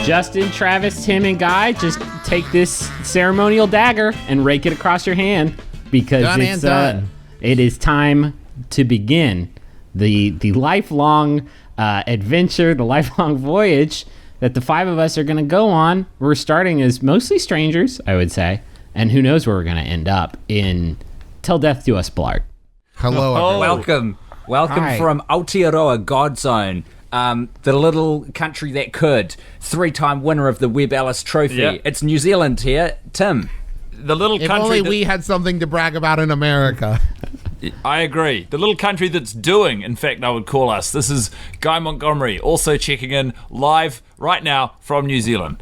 Justin, Travis, Tim, and Guy, just take this ceremonial dagger and rake it across your hand because it is time to begin the lifelong adventure, the lifelong voyage that the five of us are going to go on. We're starting as mostly strangers, I would say, and who knows where we're going to end up in Till Death Do Us Blart. Hello, everyone. Welcome Hi. from Aotearoa God Zone, the little country that could. 3-time winner of the Webb Ellis Trophy. Yep. It's New Zealand here. Tim. The little If country only we had something to brag about in America. I agree. The little country that's doing, in fact, I would call us. This is Guy Montgomery, also checking in live right now from New Zealand.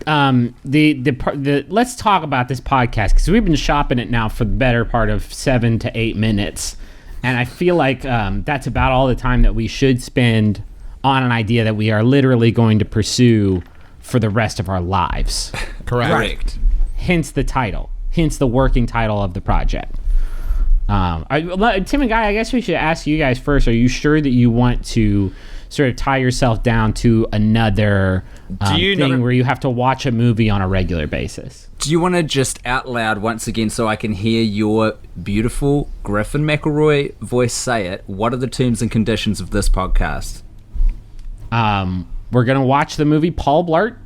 Let's talk about this podcast because we've been shopping it now for the better part of 7 to 8 minutes, and I feel like that's about all the time that we should spend on an idea that we are literally going to pursue for the rest of our lives. Correct. Hence the title. Hence the working title of the project. Tim and Guy, I guess we should ask you guys first. Are you sure that you want to sort of tie yourself down to another thing where you have to watch a movie on a regular basis? Do you want to just out loud once again so I can hear your beautiful Griffin McElroy voice say it? What are the terms and conditions of this podcast? We're going to watch the movie Paul Blart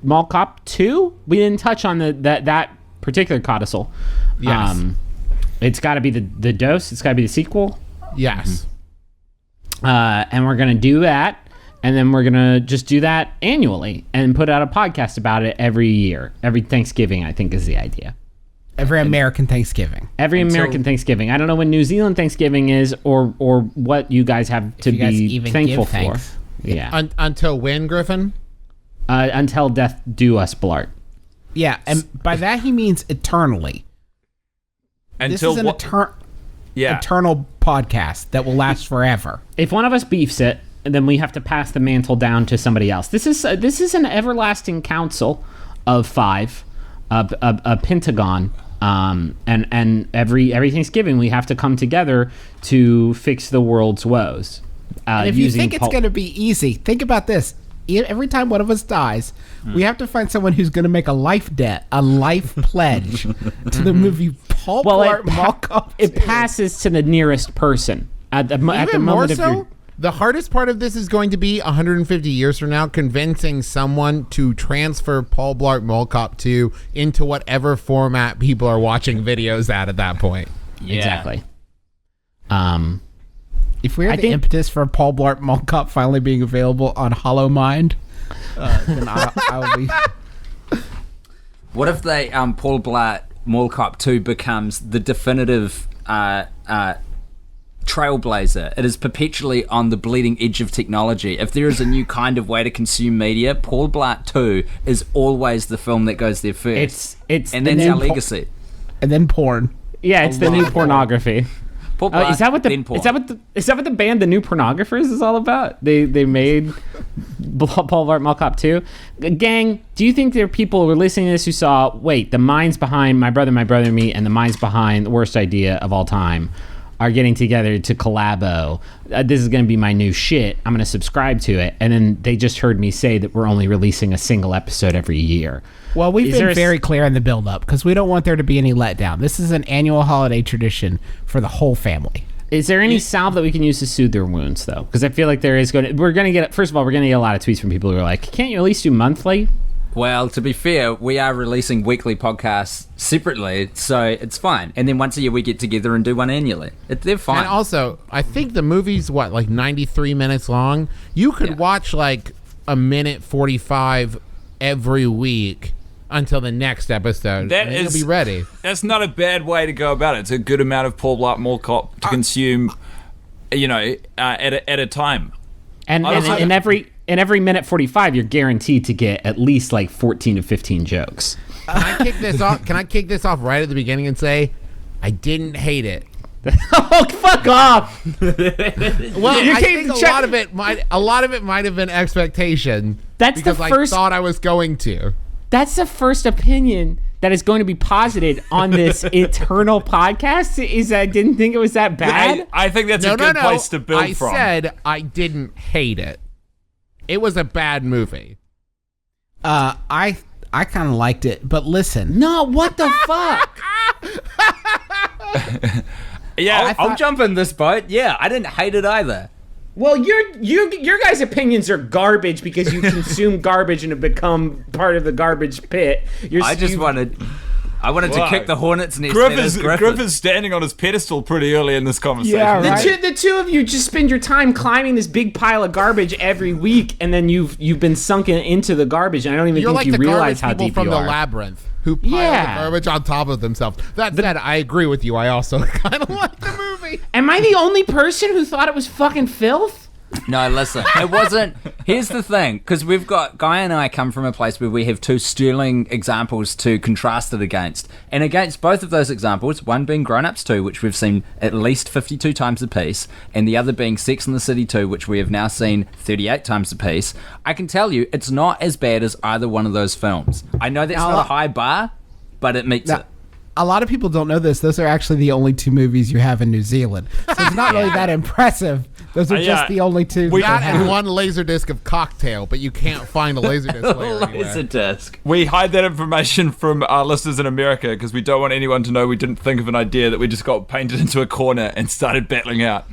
Mall Cop 2. We didn't touch on that particular codicil. Yes. It's got to be the dose. It's got to be the sequel. Yes. And we're going to do that. And then we're going to just do that annually and put out a podcast about it every year. Every Thanksgiving, I think, is the idea. Every American Thanksgiving. American Thanksgiving. I don't know when New Zealand Thanksgiving is or what you guys have to be thankful for. Yeah. Until when, Griffin? Until death do us Blart. Yeah, and by that he means eternally. Until this is an eternal podcast that will last forever. If one of us beefs it, then we have to pass the mantle down to somebody else. This is an everlasting council of five, a pentagon, and every Thanksgiving we have to come together to fix the world's woes. And if you think it's going to be easy, think about this. Every time one of us dies, we have to find someone who's going to make a life debt, a life pledge to the movie Paul Blart Mall Cop. It passes to the nearest person at the moment of your... The hardest part of this is going to be 150 years from now convincing someone to transfer Paul Blart Mall Cop 2 into whatever format people are watching videos at that point. Yeah. Exactly. If we had the impetus for Paul Blart Mall Cop finally being available on Hollow Mind, then I'll be... What if they Paul Blart Mall Cop 2 becomes the definitive trailblazer? It is perpetually on the bleeding edge of technology. If there is a new kind of way to consume media, Paul Blart 2 is always the film that goes there first. It's and that's our legacy. And then porn. Yeah, it's the new pornography. Paul Blart, is that what the band The New Pornographers is all about? They made Paul Blart Mall Cop 2. Gang, do you think there are people who are listening to this who saw, the minds behind My Brother, Me and the minds behind The Worst Idea of All Time are getting together to collabo? This is going to be my new shit. I'm going to subscribe to it. And then they just heard me say that we're only releasing a single episode every year. Well, we've been very clear in the build-up because we don't want there to be any letdown. This is an annual holiday tradition for the whole family. Is there any salve that we can use to soothe their wounds, though? Because I feel like we're going to get a lot of tweets from people who are like, can't you at least do monthly? Well, to be fair, we are releasing weekly podcasts separately, so it's fine. And then once a year we get together and do one annually. They're fine. And also, I think the movie's, 93 minutes long? You could watch, a minute 45 every week until the next episode. You'll be ready. That's not a bad way to go about it. It's a good amount of Paul Blart Mall Cop to consume, at a time. And in every minute 45, you're guaranteed to get at least 14 to 15 jokes. Can I kick this off right at the beginning and say, I didn't hate it. Oh, fuck off! Well, I think a lot of it might have been expectation. That's because the first. I thought I was going to. That's the first opinion that is going to be posited on this eternal podcast. Is I didn't think it was that bad. I think that's a good place to build from. I said I didn't hate it. It was a bad movie. I kind of liked it, but listen. No, what the fuck? Yeah, I'll jump in this boat. Yeah, I didn't hate it either. Well, your guys' opinions are garbage because you consume garbage and have become part of the garbage pit. I wanted to kick the hornet's nest. Griffin's standing on his pedestal pretty early in this conversation. Yeah, right. The two of you just spend your time climbing this big pile of garbage every week, and then you've been sunken into the garbage. And I don't even think you realize how deep you are. You're like the garbage people from the labyrinth who pile the garbage on top of themselves. That said, I agree with you. I also kind of like the movie. Am I the only person who thought it was fucking filth? No, listen, it wasn't. Here's the thing, because we've got Guy and I come from a place where we have two sterling examples to contrast it against. And against both of those examples, one being Grown Ups 2, which we've seen at least 52 times a piece, and the other being Sex and the City 2, which we have now seen 38 times a piece, I can tell you it's not as bad as either one of those films. I know that's not a high bar, but it meets it. A lot of people don't know this. Those are actually the only two movies you have in New Zealand. So it's not really that impressive. Those are just the only two. We got and one Laserdisc of Cocktail, but you can't find a Laserdisc player anywhere. Laserdisc. We hide that information from our listeners in America because we don't want anyone to know we didn't think of an idea, that we just got painted into a corner and started battling out.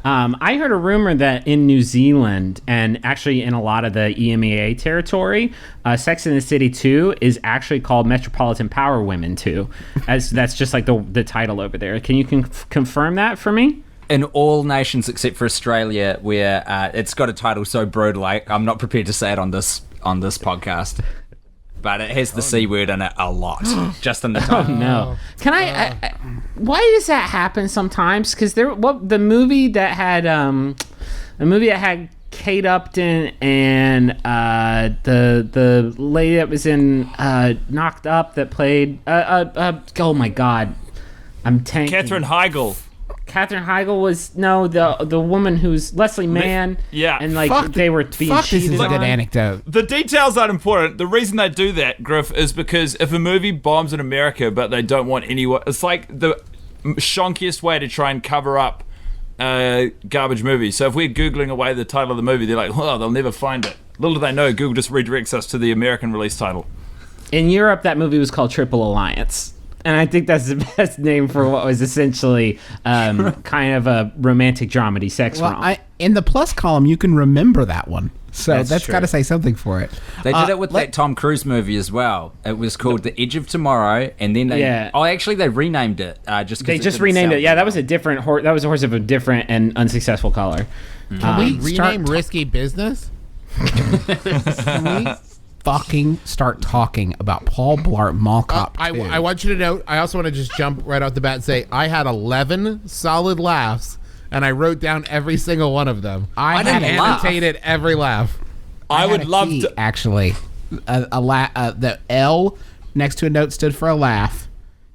I heard a rumor that in New Zealand, and actually in a lot of the EMEA territory, Sex and the City 2 is actually called Metropolitan Power Women 2. That's just like the title over there. Can you confirm that for me? In all nations except for Australia, where it's got a title so brutal, I'm not prepared to say it on this podcast. But it has the C word in it a lot, just in the title. Oh no! Can I why does that happen sometimes? Because the movie that had Kate Upton and the lady that was in Knocked Up that played oh my god, I'm tanking. Katherine Heigl. Katherine Heigl was the woman who's Leslie Mann. Yeah, and they were being cheated. This is a good anecdote. The details aren't important. The reason they do that, Griff, is because if a movie bombs in America, but they don't want anyone, it's like the shonkiest way to try and cover up a garbage movie. So if we're googling away the title of the movie, they're like, "Oh, they'll never find it." Little do they know, Google just redirects us to the American release title. In Europe, that movie was called Triple Alliance. And I think that's the best name for what was essentially kind of a romantic dramedy sex rom. In the plus column, you can remember that one. So that's got to say something for it. They did it with that Tom Cruise movie as well. It was called The Edge of Tomorrow, and then they renamed it. They just renamed it. Yeah, that was a different horse. That was a horse of a different and unsuccessful color. Can we rename Risky Business? Can we fucking start talking about Paul Blart Mall Cop 2. I want you to know, I also want to just jump right off the bat and say I had 11 solid laughs, and I wrote down every single one of them. I annotated every laugh. I would love to actually. The L next to a note stood for a laugh.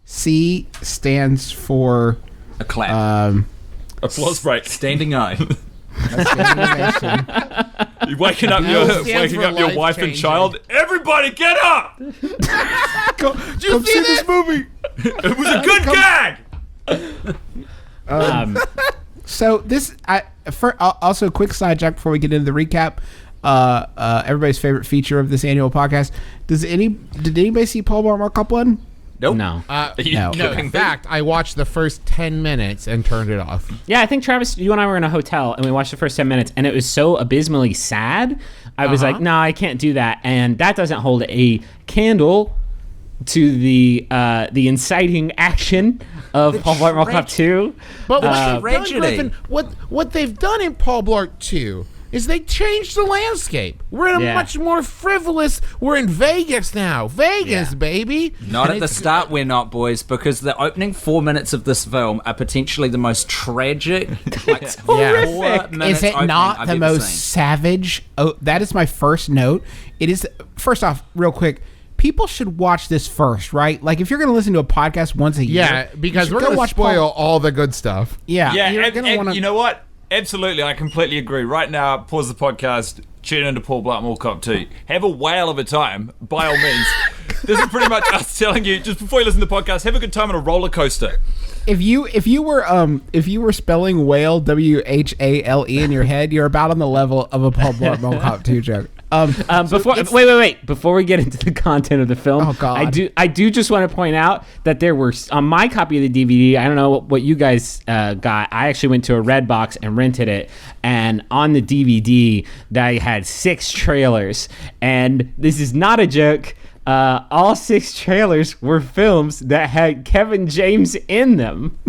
C stands for a clap. Applause break. Standing eye. You're waking up your wife and child. Everybody get up! Did you see this movie? It was a good gag. So this, also a quick sidetrack before we get into the recap. Everybody's favorite feature of this annual podcast. Did anybody see Paul Blart Mall Cop 1? Nope. No. No. In fact, I watched the first 10 minutes and turned it off. Yeah, I think, Travis, you and I were in a hotel, and we watched the first 10 minutes, and it was so abysmally sad. I was like, no, I can't do that. And that doesn't hold a candle to the inciting action of Paul Blart Mall Cop 2. But what they've done in Paul Blart 2 is they changed the landscape. We're in a much more frivolous. We're in Vegas now. Baby. Not at the start, we're not, boys, because the opening 4 minutes of this film are potentially the most tragic. Horrific. Is it not the most savage? Oh, that is my first note. It is. First off, real quick. People should watch this first, right? Like, if you're going to listen to a podcast once a year. Yeah, because we're going to spoil all the good stuff. Yeah. You know what? Absolutely, I completely agree. Right now, pause the podcast, tune into Paul Blart Mall Cop 2. Have a whale of a time, by all means. This is pretty much us telling you, just before you listen to the podcast, have a good time on a roller coaster. If you were spelling whale WHALE in your head, you're about on the level of a Paul Blart Mall Cop 2 joke. Wait. Before we get into the content of the film, oh God. I do just want to point out that there were on my copy of the DVD. I don't know what you guys got. I actually went to a Redbox and rented it, and on the DVD, they had 6 trailers, and this is not a joke. All 6 trailers were films that had Kevin James in them.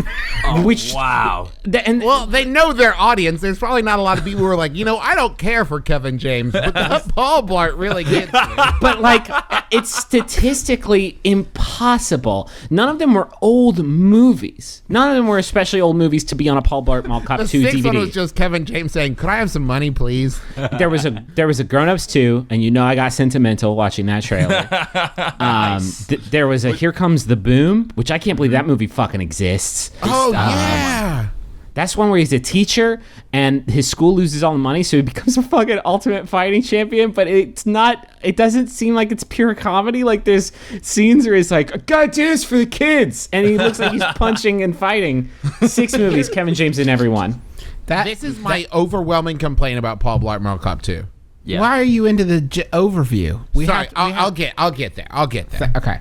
Wow. Well, they know their audience. There's probably not a lot of people who are like, I don't care for Kevin James, but Paul Blart really gets me. But like, it's statistically impossible. None of them were old movies. None of them were especially old movies to be on a Paul Blart Mall Cop 2 DVD. The 6th one was just Kevin James saying, "Could I have some money, please?" There was a Grown Ups 2, and I got sentimental watching that trailer. Nice. There was a Here Comes the Boom, which I can't believe that movie fucking exists. Oh, yeah. That's one where he's a teacher and his school loses all the money, so he becomes a fucking ultimate fighting champion. But it doesn't seem like it's pure comedy. Like there's scenes where he's like, I gotta do this for the kids. And he looks like he's punching and fighting. 6 movies, Kevin James in every one. This is my overwhelming complaint about Paul Blart Mall Cop 2. Yeah. Why are you into the overview? I'll get there. Okay.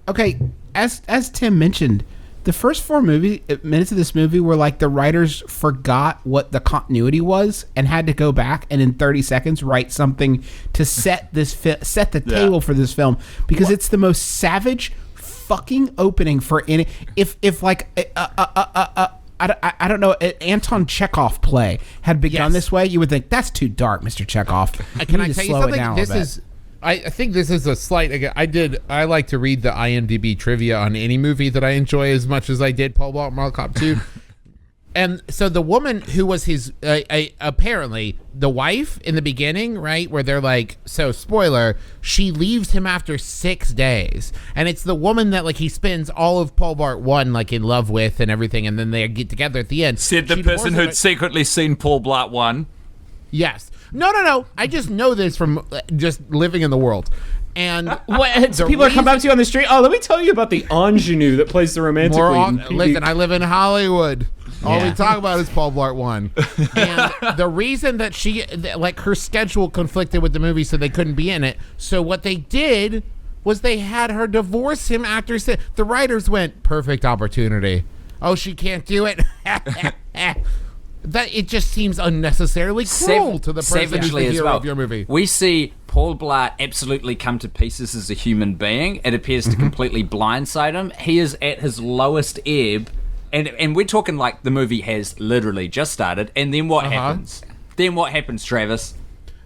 Okay. As Tim mentioned, the first 4 minutes of this movie were like the writers forgot what the continuity was and had to go back and in 30 seconds write something to set the table for this film, because it's the most savage fucking opening for any. If like I don't know, Anton Chekhov play had begun this way, you would think that's too dark, Mr. Chekhov. Can I tell you something? I think this is a slight. I like to read the IMDb trivia on any movie that I enjoy as much as I did Paul Blart Mall Cop 2. And so the woman who was his, apparently the wife in the beginning, right, where they're like, so spoiler, she leaves him after 6 days. And it's the woman that like he spends all of Paul Blart 1 like in love with and everything, and then they get together at the end. Said the person who'd secretly seen Paul Blart 1. Yes. No. I just know this from just living in the world. And people are coming up to you on the street. Oh, let me tell you about the ingenue that plays the romantic lead. Listen, I live in Hollywood. All we talk about is Paul Blart 1. And the reason that her schedule conflicted with the movie, so they couldn't be in it. So what they did was they had her divorce him after. The writers went, perfect opportunity. Oh, she can't do it. That it just seems unnecessarily cruel to the person who's the hero of your movie. We see Paul Blart absolutely come to pieces as a human being. It appears to completely blindside him. He is at his lowest ebb. And we're talking like the movie has literally just started. And then what happens? Then what happens, Travis?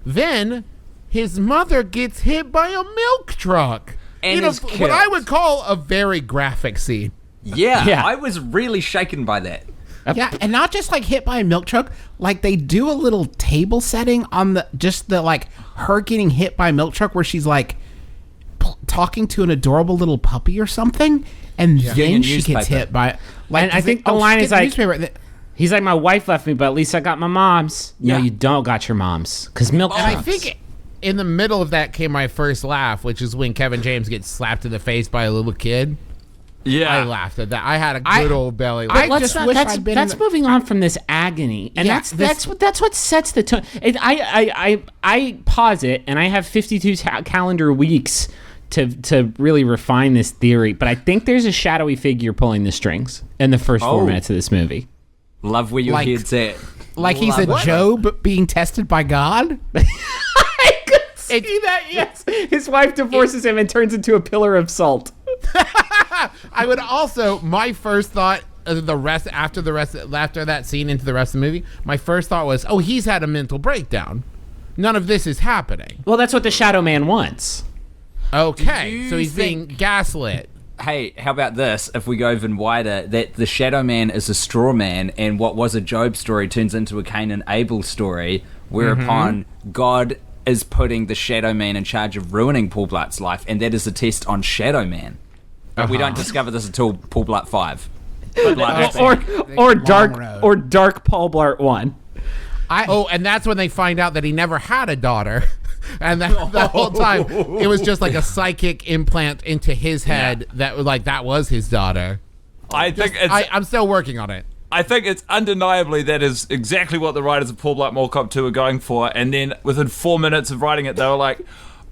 Then his mother gets hit by a milk truck. And is killed. What I would call a very graphic scene. Yeah, I was really shaken by that. Yeah, and not just like hit by a milk truck, like they do a little table setting on the like her getting hit by a milk truck where she's like talking to an adorable little puppy or something, and then she gets hit by like. And I think the line is like, he's like, my wife left me, but at least I got my mom's. No, you don't got your mom's, because milk trucks. And I think in the middle of that came my first laugh, which is when Kevin James gets slapped in the face by a little kid. Yeah, I laughed at that. I had a good old belly laugh. That's moving on from this agony, and that's what sets the tone. I pause it, and I have 52 calendar weeks to really refine this theory. But I think there's a shadowy figure pulling the strings in the first 4 minutes of this movie. Love where your head's at. Like he's a Job being tested by God. I could see that. Yes, his wife divorces him and turns into a pillar of salt. I would also, my first thought, after that scene into the rest of the movie, my first thought was, oh, he's had a mental breakdown. None of this is happening. Well, that's what the Shadow Man wants. Okay, so he's being gaslit. Hey, how about this? If we go even wider, that the Shadow Man is a straw man, and what was a Job story turns into a Cain and Abel story, whereupon God is putting the Shadow Man in charge of ruining Paul Blart's life, and that is a test on Shadow Man. But we don't discover this until Paul Blart 5. or dark Paul Blart 1. And that's when they find out that he never had a daughter. And that the whole time, it was just like a psychic implant into his head that was his daughter. I'm still working on it. I think it's undeniably that is exactly what the writers of Paul Blart Mall Cop 2 are going for. And then within 4 minutes of writing it, they were like,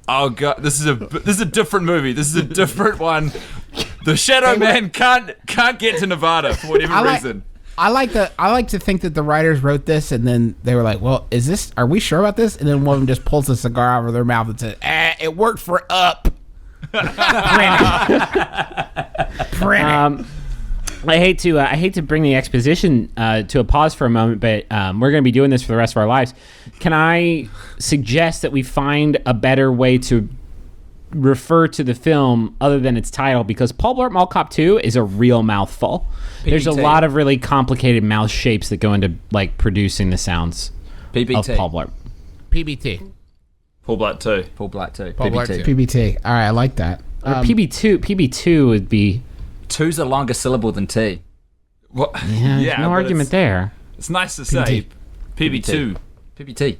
"Oh god, this is a different movie. This is a different one. The Shadow Man can't get to Nevada for whatever reason." I like to think that the writers wrote this and then they were like, "Well, are we sure about this?" And then one of them just pulls a cigar out of their mouth and says, "It worked for Up." Print it. I hate to bring the exposition to a pause for a moment, but we're going to be doing this for the rest of our lives. Can I suggest that we find a better way to refer to the film other than its title? Because Paul Blart Mall Cop 2 is a real mouthful. PBT. There's a lot of really complicated mouth shapes that go into like producing the sounds PBT. of Paul Blart. PBT. Paul Blart 2. Paul Blart 2. Paul Blart PBT. 2. PBT. All right, I like that. Or PB2 would be... Two's a longer syllable than T. Well, yeah, no argument there. It's nice to say. PB2. PBT.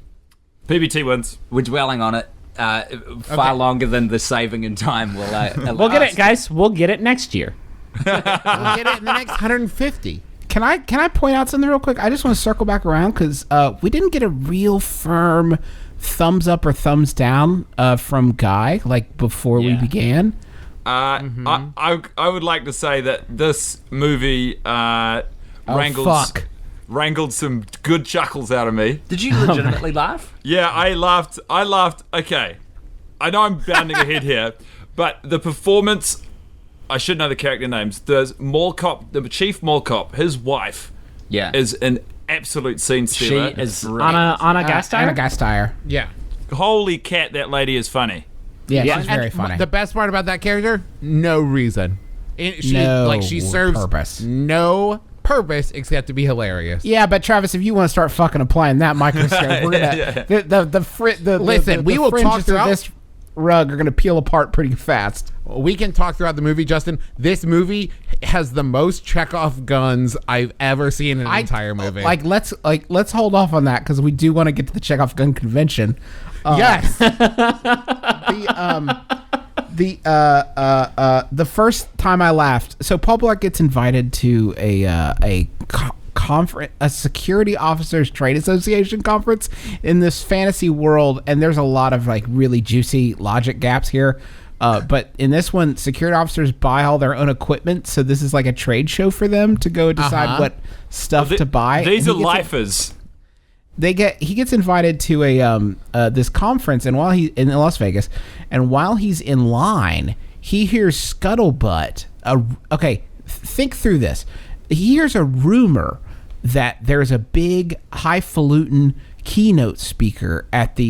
PBT wins. We're dwelling on it far longer than the saving in time will allow. We'll get it, guys. We'll get it next year. We'll get it in the next 150. Can I point out something real quick? I just want to circle back around because we didn't get a real firm thumbs up or thumbs down from Guy like before we began. I would like to say that this movie wrangled some good chuckles out of me. Did you legitimately laugh? Yeah, I laughed. Okay, I know I'm bounding ahead here, but the performance, I should know the character names. The mall cop, the chief mall cop, his wife, is an absolute scene stealer. She is Anna Gasteyer? Anna Gasteyer. Yeah. Holy cat, that lady is funny. Yeah, she's very funny. The best part about that character, no reason. She serves purpose. No purpose except to be hilarious. Yeah, but Travis, if you want to start fucking applying that microscope, we're gonna Listen, we will talk throughout this rug are gonna peel apart pretty fast. We can talk throughout the movie, Justin. This movie has the most Chekhov guns I've ever seen in an entire movie. Let's hold off on that because we do want to get to the Chekhov gun convention. Yes. The first time I laughed. So Paul Blart gets invited to a conference, a security officers trade association conference in this fantasy world, and there's a lot of like really juicy logic gaps here. But in this one, security officers buy all their own equipment, so this is like a trade show for them to go decide what stuff to buy. These are lifers. He gets invited to a this conference, and while he's in Las Vegas, and while he's in line, he hears scuttlebutt. Think through this. He hears a rumor that there's a big highfalutin keynote speaker at the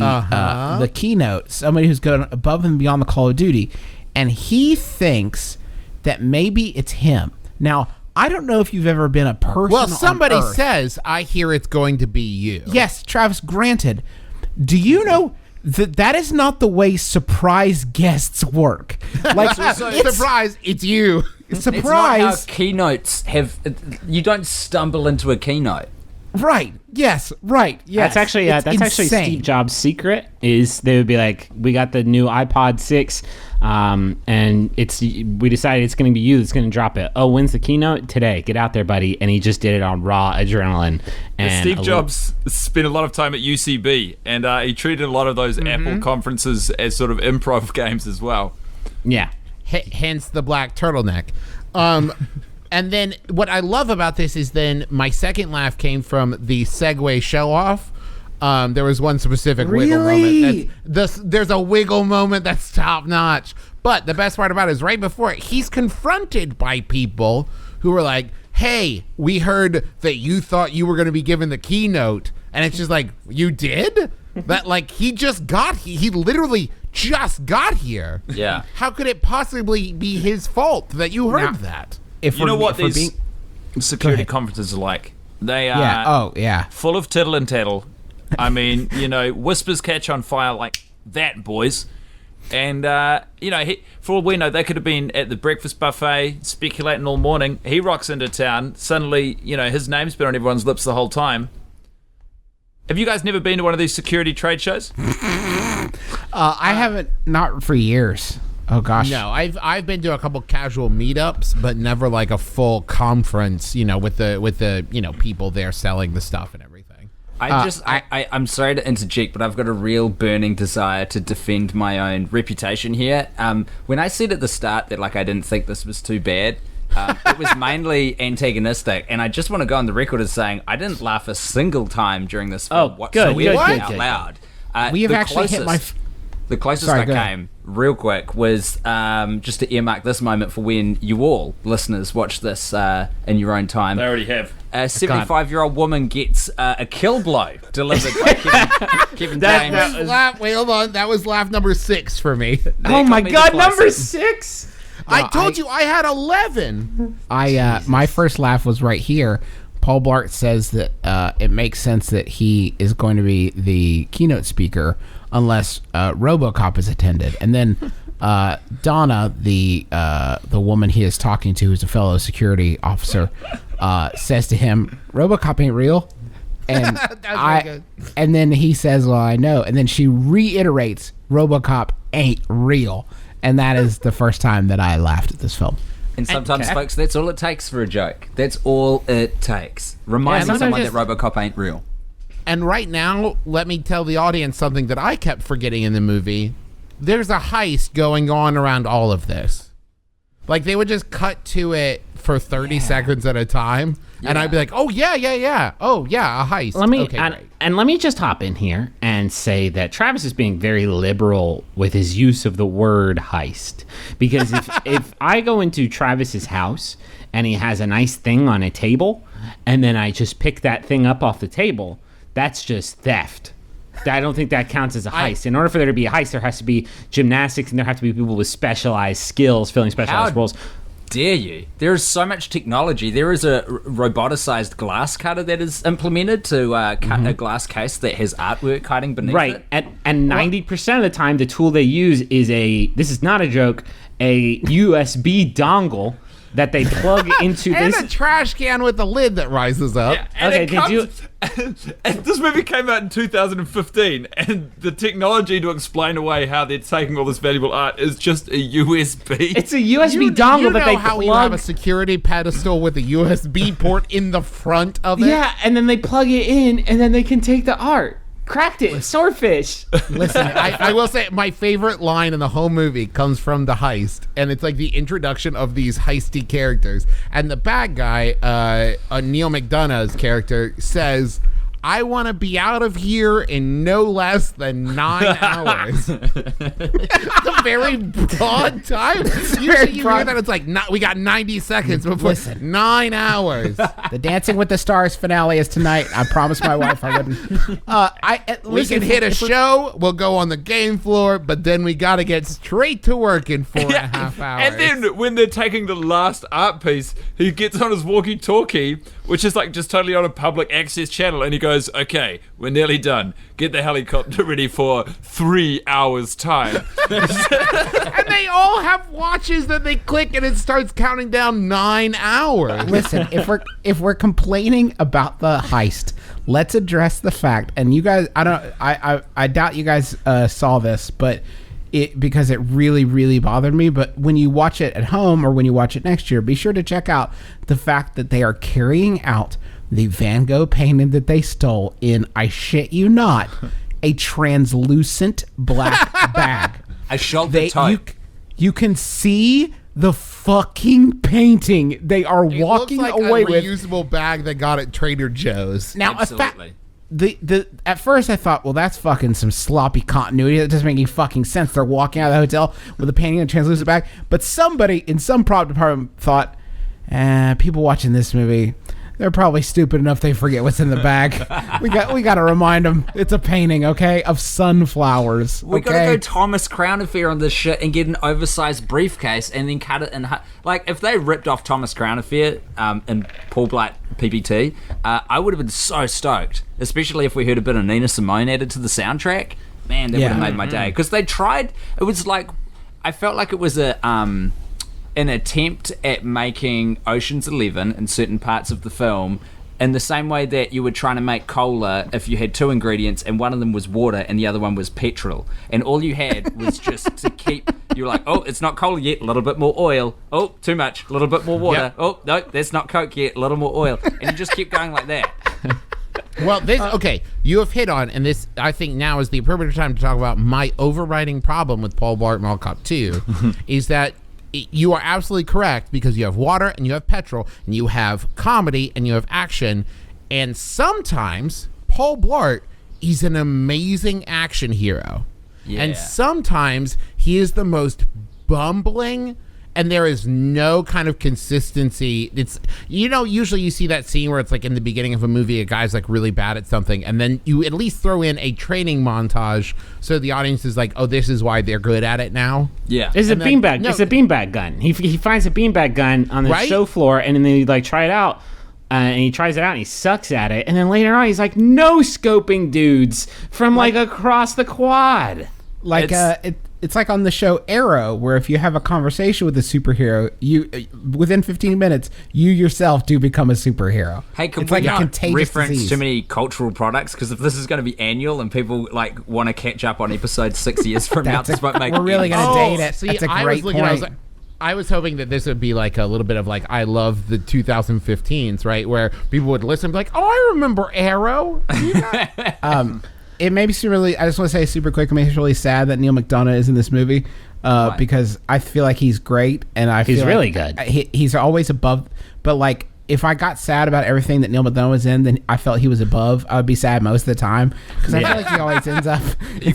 keynote, somebody who's going above and beyond the Call of Duty, and he thinks that maybe it's him. Now, I don't know if you've ever been a person. Well, somebody on Earth. says, I hear it's going to be you. Yes, Travis, granted. Do you know that is not the way surprise guests work? Like, surprise, it's you. Surprise. It's not how keynotes have. You don't stumble into a keynote. Right. Yes. Right. Yes. That's actually Steve Jobs' secret. Is they would be like, we got the new iPod 6, and we decided it's going to be you that's going to drop it. Oh, when's the keynote? Today. Get out there, buddy. And he just did it on raw adrenaline. And Steve Jobs spent a lot of time at UCB, and he treated a lot of those Apple conferences as sort of improv games as well. Yeah. Hence the black turtleneck. And then what I love about this is then my second laugh came from the Segway show-off. There was one specific wiggle moment. There's a wiggle moment that's top-notch. But the best part about it is right before it, he's confronted by people who are like, hey, we heard that you thought you were going to be given the keynote. And it's just like, you did? That like he literally just got here. Yeah. How could it possibly be his fault that you heard that? You know what these security conferences are like? They are full of tittle and tattle. I mean, whispers catch on fire like that, boys. And, for all we know, they could have been at the breakfast buffet speculating all morning. He rocks into town. Suddenly, his name's been on everyone's lips the whole time. Have you guys never been to one of these security trade shows? I haven't, not for years. Oh gosh. No, I've been to a couple casual meetups, but never like a full conference, with the people there selling the stuff and everything. I'm sorry to interject, but I've got a real burning desire to defend my own reputation here. When I said at the start that I didn't think this was too bad, it was mainly antagonistic, and I just want to go on the record as saying I didn't laugh a single time during this film whatsoever out loud. We have actually hit the closest I came, real quick, was just to earmark this moment for when you all, listeners, watch this in your own time. They already have. A 75-year-old woman gets a kill blow delivered by Kevin James. Wait, hold on. That was laugh number 6 for me. Oh my God, number 6? I told you I had 11. My first laugh was right here. Paul Blart says that it makes sense that he is going to be the keynote speaker unless RoboCop is attended. And then Donna, the woman he is talking to, who's a fellow security officer, says to him, "RoboCop ain't real." And and then he says, "Well, I know." And then she reiterates, "RoboCop ain't real." And that is the first time that I laughed at this film. And sometimes, folks, that's all it takes for a joke. That's all it takes. Reminding someone that RoboCop ain't real. And right now, let me tell the audience something that I kept forgetting in the movie. There's a heist going on around all of this. They would just cut to it for 30 seconds at a time, and I'd be like, "Oh yeah. Oh yeah, a heist." Let me just hop in here and say that Travis is being very liberal with his use of the word heist, because if I go into Travis's house and he has a nice thing on a table, and then I just pick that thing up off the table, that's just theft. I don't think that counts as a heist. In order for there to be a heist, there has to be gymnastics, and there have to be people with specialized skills filling specialized roles. Dare you? There is so much technology. There is a roboticized glass cutter that is implemented to cut a glass case that has artwork hiding beneath it. Right, and 90% of the time, the tool they use is this is not a joke, a USB dongle that they plug into and this. And a trash can with a lid that rises up. Yeah, and this movie came out in 2015, and the technology to explain away how they're taking all this valuable art is just a USB. It's a USB dongle that they plug. How you have a security pedestal with a USB port in the front of it? Yeah, and then they plug it in, and then they can take the art. Cracked it, swordfish. Listen, I will say my favorite line in the whole movie comes from the heist, and it's the introduction of these heisty characters. And the bad guy, Neil McDonough's character, says, "I want to be out of here in no less than 9 hours." It's a very broad time. Usually you hear that it's we got 90 seconds before. Listen. 9 hours. The Dancing with the Stars finale is tonight. I promised my wife I wouldn't. We can hit a show. We'll go on the game floor, but then we got to get straight to work in 4.5 hours. And then when they're taking the last art piece, he gets on his walkie-talkie, which is just totally on a public access channel, and he goes, "Okay, we're nearly done. Get the helicopter ready for 3 hours time." And they all have watches that they click, and it starts counting down 9 hours. Listen, if we're complaining about the heist, let's address the fact. And you guys, I doubt you guys saw this, but because it really, really bothered me. But when you watch it at home or when you watch it next year, be sure to check out the fact that they are carrying out the Van Gogh painting that they stole in, I shit you not, a translucent black bag. I showed the type. You can see the fucking painting they are walking away with. It looks like a reusable bag they got at Trader Joe's. Now, absolutely. At first I thought, well, that's fucking some sloppy continuity. That doesn't make any fucking sense. They're walking out of the hotel with a painting and a translucent bag. But somebody in some prop department thought, people watching this movie, they're probably stupid enough they forget what's in the bag. we got to remind them it's a painting, okay, of sunflowers. We got to go Thomas Crown Affair on this shit and get an oversized briefcase and then cut it in. If they ripped off Thomas Crown Affair in Paul Blart PPT, I would have been so stoked, especially if we heard a bit of Nina Simone added to the soundtrack. Man, that would have made my day. Because they tried, it was I felt like it was an attempt at making Ocean's 11 in certain parts of the film in the same way that you were trying to make cola if you had two ingredients and one of them was water and the other one was petrol. And all you had was just to keep, you're like, oh, it's not cola yet, a little bit more oil. Oh, too much, a little bit more water. Yep. Oh, no, that's not Coke yet, a little more oil. And you just keep going like that. Well, okay, you have hit on, and this, I think now is the appropriate time to talk about my overriding problem with Paul Blart Mall Cop 2, is that you are absolutely correct, because you have water and you have petrol and you have comedy and you have action, and sometimes Paul Blart is an amazing action hero. Yeah. And sometimes he is the most bumbling, and there is no kind of consistency. It's, usually you see that scene where it's like in the beginning of a movie, a guy's like really bad at something, and then you at least throw in a training montage so the audience is like, oh, this is why they're good at it now. Yeah. It's a beanbag. No, it's a beanbag gun. He finds a beanbag gun on the show floor, and then he like try it out. And he tries it out and he sucks at it. And then later on, he's like, no scoping dudes from like across the quad. Like it's like on the show Arrow, where if you have a conversation with a superhero, you within 15 minutes, you yourself do become a superhero. Hey, can it's we like a not contagious reference disease. too many cultural products? Because if this is going to be annual and people like want to catch up on episode 6 years from now, this won't make We're really going to date it. See, That's a great point. I was hoping that this would be like a little bit of like, I love the 2015s, right? Where people would listen and be like, oh, I remember Arrow. It makes me really, I just want to say super quick, it makes me really sad that Neil McDonough is in this movie because I feel like he's great, and he's feel really like good. He's always above, but like, if I got sad about everything that Neil McDonough was in, then I felt he was above. I would be sad most of the time because I feel like he always ends up in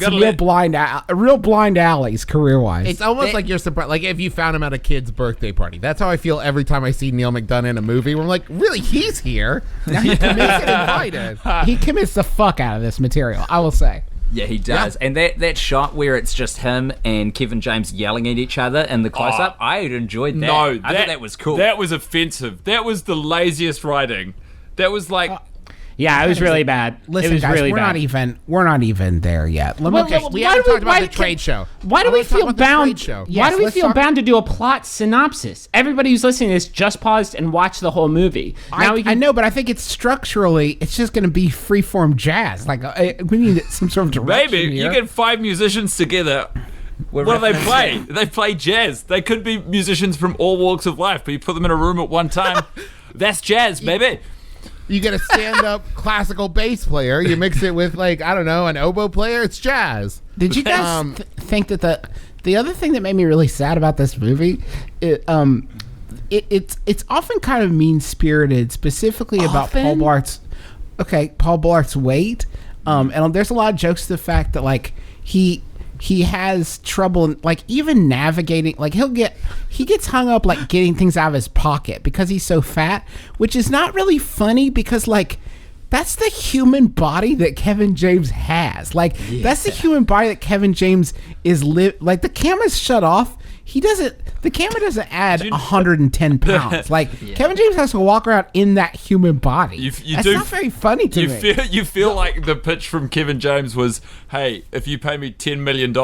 real blind alleys career-wise. It's almost like you're surprised, like if you found him at a kid's birthday party. That's how I feel every time I see Neil McDonough in a movie. Where I'm like, really, he's here. He commits invited. He commits the fuck out of this material, I will say. Yeah, he does. Yeah. And that shot where it's just him and Kevin James yelling at each other in the close-up, I enjoyed that. No, I thought that was cool. That was offensive. That was the laziest writing. That was like... Yeah, it was really bad. Listen, it was guys, really we're bad. not even there yet. We haven't talked about the trade show. Why do we feel bound? Why do we feel bound to do a plot synopsis? Everybody who's listening to this just paused and watched the whole movie. I know, but I think it's structurally, it's just going to be freeform jazz. Like we need some sort of direction. Maybe here. you get 5 musicians together. What do they play? They play jazz. They could be musicians from all walks of life, but you put them in a room at one time. That's jazz, baby. You get a stand-up classical bass player. You mix it with, like, I don't know, an oboe player. It's jazz. Did you guys think that the other thing that made me really sad about this movie, it's often kind of mean-spirited, specifically about Paul Blart's weight. And there's a lot of jokes to the fact that like he has trouble like even navigating, like he gets hung up like getting things out of his pocket because he's so fat, which is not really funny because like that's the human body that Kevin James has. Like that's the human body that Kevin James is like the camera's shut off. The camera doesn't add 110 pounds. Like Kevin James has to walk around in that human body. That's not very funny to me. You feel like the pitch from Kevin James was, hey, if you pay me $10 million,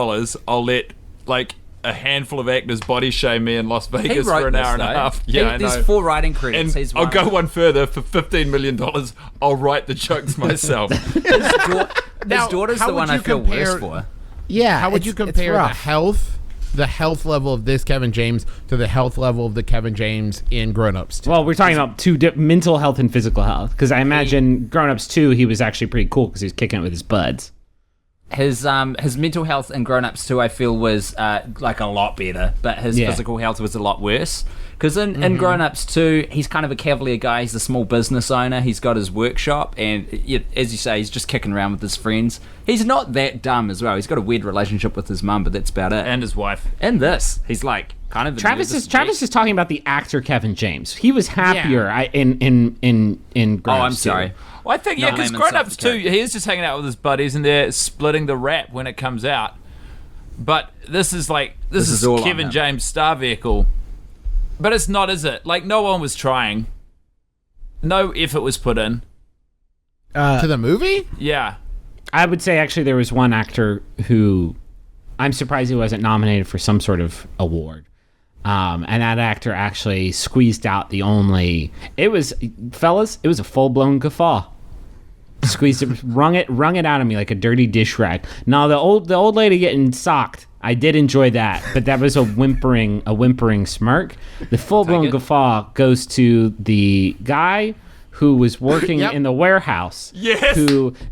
I'll let like a handful of actors body shame me in Las Vegas for an hour and a half. Yeah, I know. There's 4 writing credits. And I'll go one further. For $15 million, I'll write the jokes myself. His daughter's the one I feel worse for. Yeah. How would you compare the health level of this Kevin James to the health level of the Kevin James in Grown Ups 2? Well, we're talking about mental health and physical health, because I imagine Grown Ups 2, he was actually pretty cool because he was kicking it with his buds. His mental health in Grown Ups 2, I feel, was like a lot better, but his physical health was a lot worse. Because in Grown Ups 2, he's kind of a cavalier guy. He's a small business owner. He's got his workshop, and as you say, he's just kicking around with his friends. He's not that dumb as well. He's got a weird relationship with his mum, but that's about it. And his wife. And this, he's like kind of. Travis is talking about the actor Kevin James. He was happier in Grown Ups. Oh, I'm sorry. Well, I think because Grown Ups 2, he's just hanging out with his buddies, and they're splitting the rap when it comes out. But this is Kevin James' star vehicle. But it's not, is it? Like, no one was trying. No effort was put in. To the movie? Yeah. I would say, actually, there was one actor who I'm surprised he wasn't nominated for some sort of award. And that actor actually squeezed out it was a full-blown guffaw. Squeezed it, wrung it out of me like a dirty dish rag. Now the old lady getting socked, I did enjoy that, but that was a whimpering smirk. The full-blown guffaw goes to the guy who was working in the warehouse. Yes.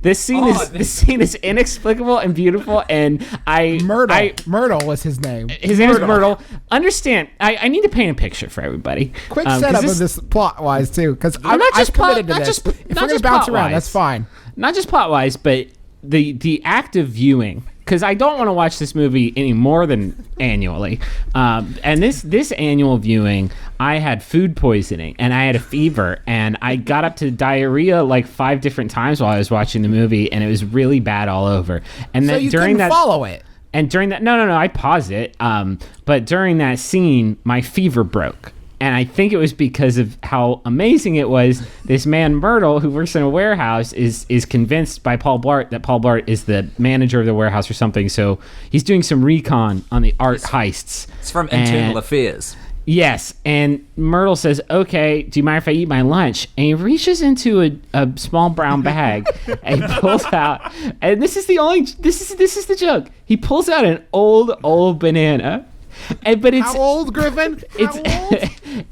This scene is inexplicable and beautiful, and Myrtle was his name. His name is Myrtle. Understand? I need to paint a picture for everybody. Quick setup of this plot wise too, because I'm committed to this. If we're gonna bounce around, that's fine. Not just plot wise, but the act of viewing. Because I don't want to watch this movie any more than annually. And this annual viewing, I had food poisoning and I had a fever and I got up to diarrhea like 5 different times while I was watching the movie, and it was really bad all over. And so you couldn't follow it. And during that, no, I paused it. But during that scene, my fever broke. And I think it was because of how amazing it was. This man, Myrtle, who works in a warehouse, is convinced by Paul Blart that Paul Blart is the manager of the warehouse or something. So he's doing some recon on the art heists. It's from Internal Affairs. Yes. And Myrtle says, okay, do you mind if I eat my lunch? And he reaches into a small brown bag and he pulls out, and this is the joke. He pulls out an old banana. But it's how old, Griffin?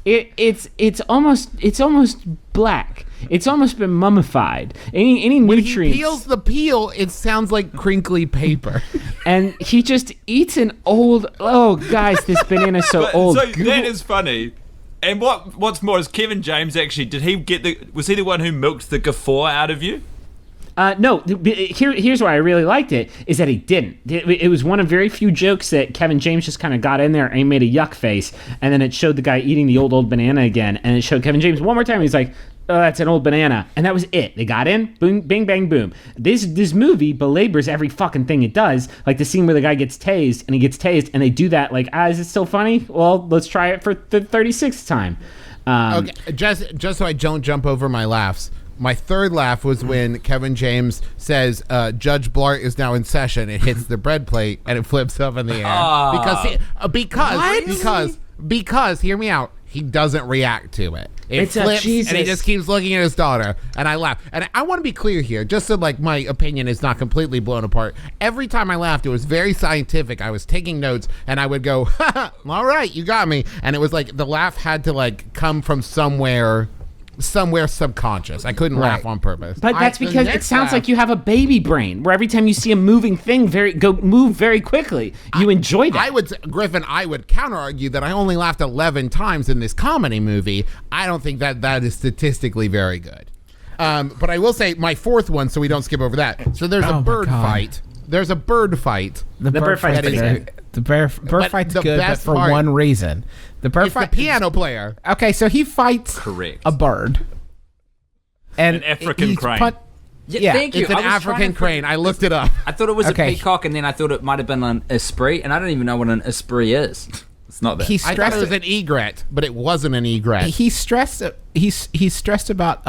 It's almost black. It's almost been mummified. Any nutrients. When he peels the peel, it sounds like crinkly paper. And he just eats an old. Oh, guys, this banana's so old. So that is funny. And what's more is Kevin James actually was he the one who milked the guffaw out of you? No, here's why I really liked it, is that he didn't. It was one of very few jokes that Kevin James just kind of got in there and he made a yuck face, and then it showed the guy eating the old banana again, and it showed Kevin James one more time, he's like, oh, that's an old banana. And that was it. They got in, boom, bing, bang, boom. This movie belabors every fucking thing it does, like the scene where the guy gets tased, and they do that, like, is it still funny? Well, let's try it for the 36th time. Okay, just so I don't jump over my laughs. My third laugh was when Kevin James says, Judge Blart is now in session. It hits the bread plate and it flips up in the air. Because hear me out, he doesn't react to it. It flips and he just keeps looking at his daughter, and I laugh. And I want to be clear here, just so like my opinion is not completely blown apart. Every time I laughed, it was very scientific. I was taking notes and I would go, all right, you got me. And it was like the laugh had to like come from somewhere subconscious. I couldn't laugh on purpose. But that's because it sounds like you have a baby brain, where every time you see a moving thing move very quickly, you enjoy that. Griffin, I would counter argue that I only laughed 11 times in this comedy movie. I don't think that is statistically very good. But I will say my fourth one, so we don't skip over that. So there's a bird fight. There's a bird fight. The bird fight is good. The bird fight's good, but for one reason. The piano player. Okay, so he fights a bird. And an African crane. Thank you. It's an African crane. I looked it up. I thought it was a peacock, and then I thought it might have been an esprit, and I don't even know what an esprit is. It's not that. I thought it was an egret, but it wasn't an egret. He's stressed about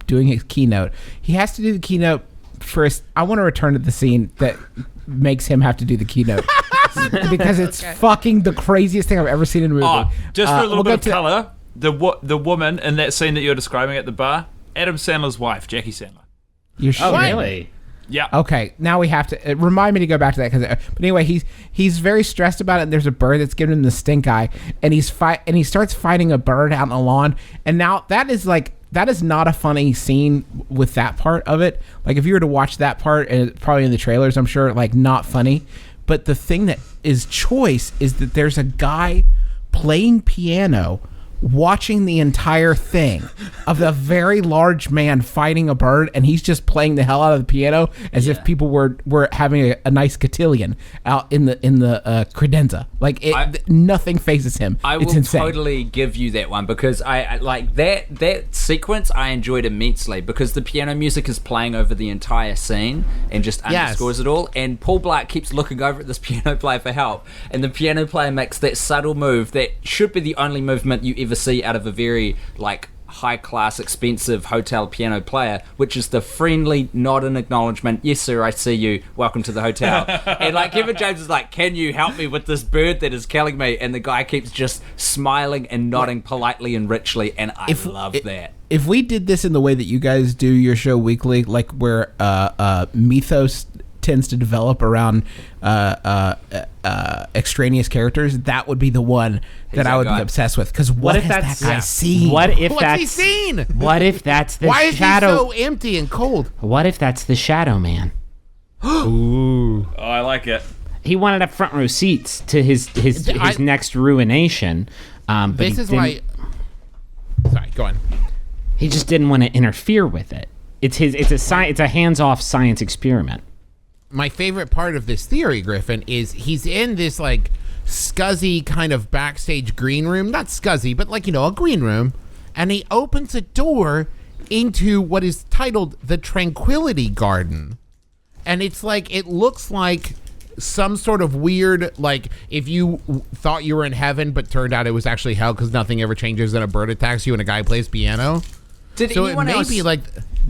doing his keynote. He has to do the keynote first. I want to return to the scene that makes him have to do the keynote. Because it's fucking the craziest thing I've ever seen in a movie. Just for a little bit of color, the woman in that scene that you're describing at the bar, Adam Sandler's wife, Jackie Sandler. You're sure? Oh, really? Yeah. Okay, now we have to remind me to go back to that. But anyway, he's very stressed about it. And there's a bird that's giving him the stink eye, and he starts fighting a bird out on the lawn. And now that is not a funny scene with that part of it. Like if you were to watch that part, and probably in the trailers, I'm sure, like not funny. But the thing that is choice is that there's a guy playing piano watching the entire thing of a very large man fighting a bird, and he's just playing the hell out of the piano as if people were having a nice cotillion out in the credenza. Like nothing phases him. It's insane. Totally give you that one, because I like that sequence. I enjoyed immensely because the piano music is playing over the entire scene and just underscores it all. And Paul Blart keeps looking over at this piano player for help, and the piano player makes that subtle move that should be the only movement you ever see out of a very like high-class, expensive hotel piano player, which is the friendly nod and acknowledgement. Yes, sir, I see you. Welcome to the hotel. And like Kevin James is like, can you help me with this bird that is killing me? And the guy keeps just smiling and nodding politely and richly, and I love that. If we did this in the way that you guys do your show weekly, like where mythos tends to develop around extraneous characters, that would be the one that I would be obsessed with. Because what has that guy seen? What's he seen? What if that's the Why shadow? Why is he so empty and cold? What if that's the Shadow Man? Ooh. Oh, I like it. He wanted up front row seats to his next ruination. But this is why. Sorry, go on. He just didn't want to interfere with it. It's a hands-off science experiment. My favorite part of this theory, Griffin, is he's in this like scuzzy kind of backstage green room. Not scuzzy, but like, a green room. And he opens a door into what is titled the Tranquility Garden. And it's like, it looks like some sort of weird, like if you thought you were in heaven, but turned out it was actually hell because nothing ever changes and a bird attacks you and a guy plays piano. Did anyone else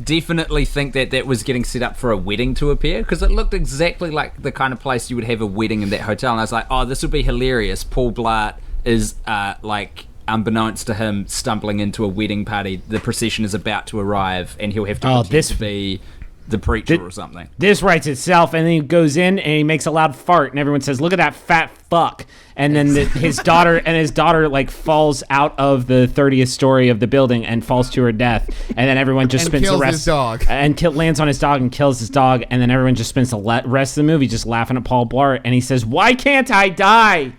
definitely think that was getting set up for a wedding to appear? Because it looked exactly like the kind of place you would have a wedding in that hotel. And I was like, oh, this would be hilarious. Paul Blart is unbeknownst to him, stumbling into a wedding party. The procession is about to arrive, and he'll have to pretend to be the preacher or something. This writes itself, and then he goes in and he makes a loud fart, and everyone says, "Look at that fat fuck!" And then his daughter like falls out of the 30th story of the building and falls to her death, and then everyone just spends the rest his dog and lands on his dog and kills his dog, and then everyone just spends the rest of the movie just laughing at Paul Blart, and he says, "Why can't I die?"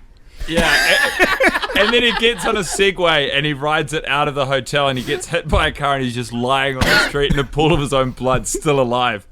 Yeah, and then he gets on a Segway and he rides it out of the hotel and he gets hit by a car and he's just lying on the street in a pool of his own blood, still alive.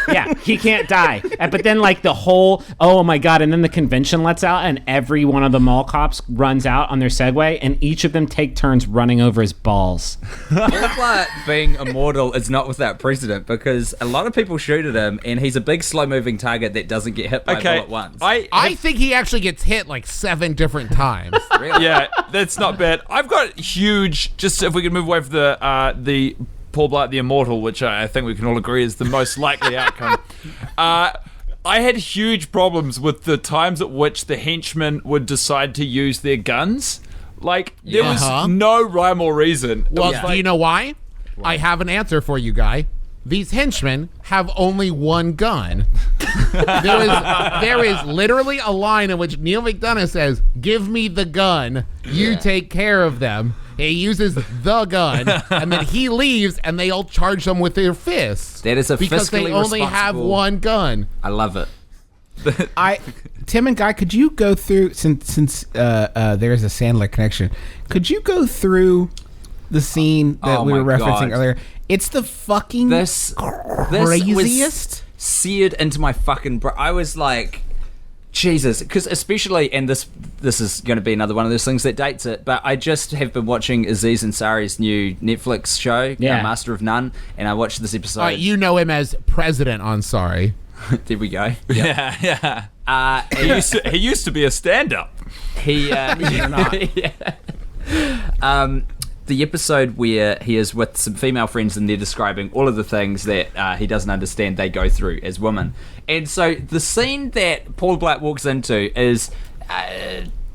Yeah, he can't die. But then like the whole, oh my God, and then the convention lets out and every one of the mall cops runs out on their Segway and each of them take turns running over his balls. Paul Blart being immortal is not without precedent because a lot of people shoot at him and he's a big slow-moving target that doesn't get hit by a bullet once. I think he actually gets hit like 7 different times. Really? Yeah, that's not bad. I've got huge, just if we can move away from the Paul Blart the Immortal, which I think we can all agree is the most likely outcome. I had huge problems with the times at which the henchmen would decide to use their guns. Like, there was no rhyme or reason. Well, do you know why? I have an answer for you, Guy. These henchmen have only one gun. There is literally a line in which Neil McDonough says, "Give me the gun. You take care of them." He uses the gun, and then he leaves, and they all charge them with their fists. That is a because they only have one gun. I love it. Tim and Guy, could you go through since there's a Sandler connection? Could you go through the scene that we were referencing earlier? It's the fucking craziest. Was seared into my fucking brain. I was like, Jesus, because especially, and this is going to be another one of those things that dates it, but I just have been watching Aziz Ansari's new Netflix show, Master of None, and I watched this episode. You know him as President Ansari. There we go. Yep. Yeah. He used to be a stand-up. The episode where he is with some female friends and they're describing all of the things that he doesn't understand they go through as women. And so the scene that Paul Blart walks into is...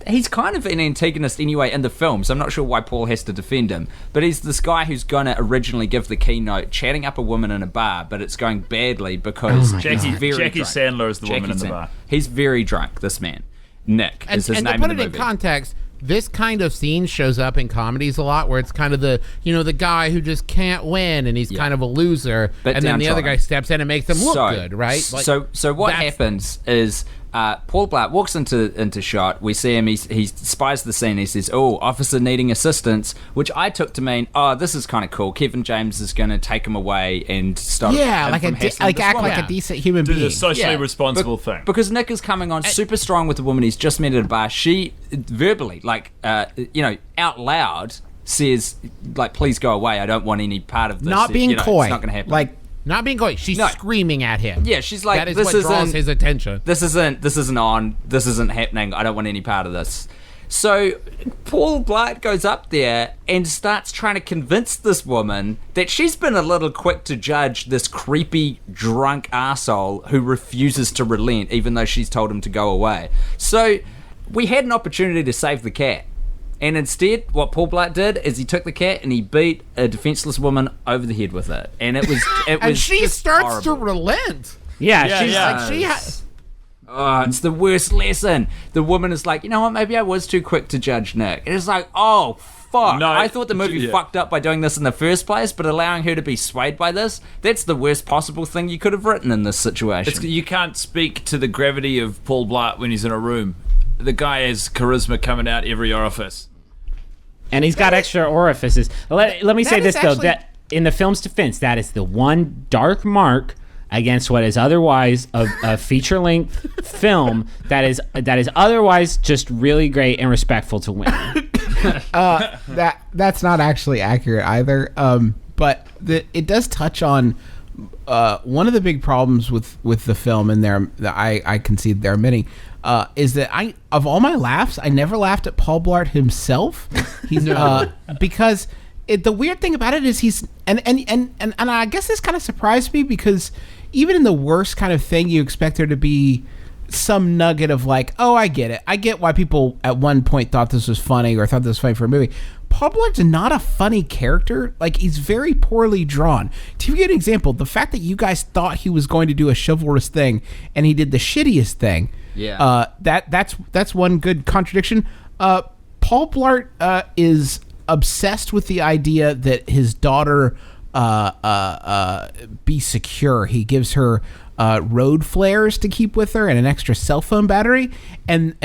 he's kind of an antagonist anyway in the film, so I'm not sure why Paul has to defend him. But he's this guy who's going to originally give the keynote, chatting up a woman in a bar, but it's going badly because Jackie drunk. Sandler is the woman in the bar. He's very drunk, this man. Nick is his name in the movie. And to put it in context... This kind of scene shows up in comedies a lot, where it's kind of the guy who just can't win and he's kind of a loser, and then the other guy steps in and makes him look good, right? Like, so what happens is Paul Blart walks into shot. We see him. He spies the scene. He says, "Oh, officer needing assistance," which I took to mean, "Oh, this is kind of cool. Kevin James is going to take him away and stop." Yeah, like act like a decent human being. Do the socially responsible thing. Because Nick is coming on super strong with the woman he's just met at a bar. She verbally, out loud, says, "Like, please go away. I don't want any part of this." Not being coy. It's not going to happen. Not being coy. She's screaming at him. Yeah, she's like, that is what draws his attention. This isn't on. This isn't happening. I don't want any part of this. So Paul Blart goes up there and starts trying to convince this woman that she's been a little quick to judge this creepy, drunk arsehole who refuses to relent even though she's told him to go away. So we had an opportunity to save the cat. And instead, what Paul Blart did is he took the cat and he beat a defenseless woman over the head with it. And it was and she starts horrible. to relent. Yeah, she's like she has. Oh, it's the worst lesson. The woman is like, you know what, maybe I was too quick to judge Nick. And it's like, oh, fuck. No, I thought the movie fucked up by doing this in the first place, but allowing her to be swayed by this, that's the worst possible thing you could have written in this situation. You can't speak to the gravity of Paul Blart when he's in a room. The guy has charisma coming out every orifice. And he's got extra orifices. Let me say this, though, actually- that in the film's defense, that is the one dark mark against what is otherwise a feature-length film that is otherwise just really great and respectful to women. That's not actually accurate either. But it does touch on one of the big problems with the film, and I concede there are many. Is that of all my laughs, I never laughed at Paul Blart himself. He's because the weird thing about it is he's and I guess this kind of surprised me because even in the worst kind of thing, you expect there to be some nugget of like, oh, I get it. I get why people at one point thought this was funny or thought this was funny for a movie. Paul Blart's not a funny character. Like, he's very poorly drawn. To give you an example, the fact that you guys thought he was going to do a chivalrous thing and he did the shittiest thing. Yeah. That's one good contradiction. Paul Blart is obsessed with the idea that his daughter be secure. He gives her road flares to keep with her and an extra cell phone battery, and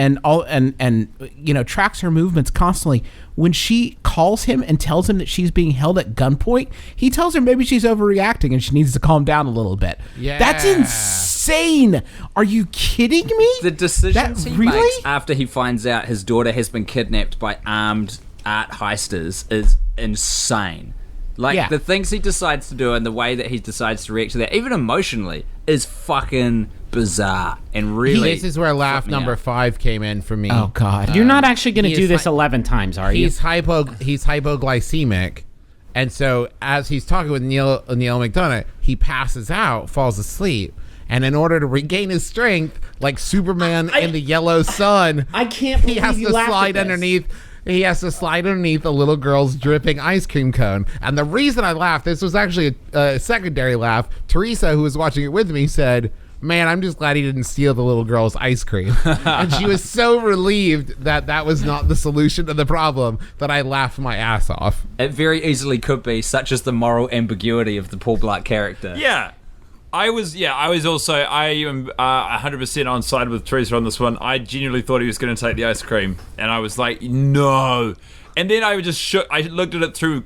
tracks her movements constantly. When she calls him and tells him that she's being held at gunpoint, he tells her maybe she's overreacting and she needs to calm down a little bit. Yeah. That's insane. Are you kidding me? The decisions That he really? makes after he finds out his daughter has been kidnapped by armed art heisters is insane. Like, the things he decides to do and the way that he decides to react to that, even emotionally, is fucking bizarre and really... This is where laugh number 5 came in for me. Oh, God. You're not actually going to he do is this 11 times, are you? He's hypoglycemic, and so as he's talking with Neil McDonough, he passes out, falls asleep, and in order to regain his strength, like Superman in the yellow sun, I can't believe he has you to laughed slide at this. underneath. He has to slide underneath a little girl's dripping ice cream cone. And the reason I laughed, this was actually a secondary laugh. Teresa, who was watching it with me, said, "Man, I'm just glad he didn't steal the little girl's ice cream." And she was so relieved that was not the solution to the problem that I laughed my ass off. It very easily could be, such as the moral ambiguity of the Paul Blart character. Yeah. I am 100% on side with Teresa on this one. I genuinely thought he was going to take the ice cream, and I was like, no. And then I just shook. I looked at it through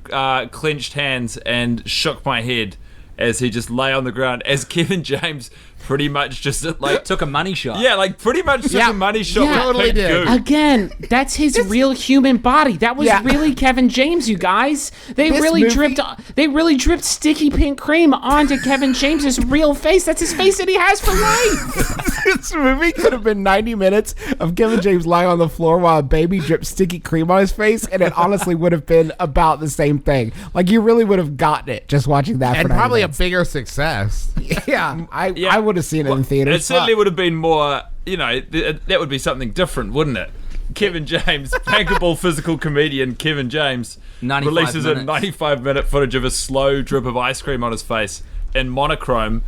clenched hands and shook my head as he just lay on the ground, as Kevin James pretty much just like Took a money shot. Yeah, like pretty much took a money shot. Yeah, with totally pink did. goo. Again, that's his real human body. That was really Kevin James, you guys. They really dripped sticky pink cream onto Kevin James's real face. That's his face that he has for life. This movie could have been 90 minutes of Kevin James lying on the floor while a baby dripped sticky cream on his face, and it honestly would have been about the same thing. Like, you really would have gotten it just watching that. And for 90 probably minutes. a bigger success. I would have seen it in theaters. It certainly would have been more, that would be something different, wouldn't it? Kevin James, bankable physical comedian Kevin James, 95 releases minutes. a 95-minute footage of a slow drip of ice cream on his face in monochrome.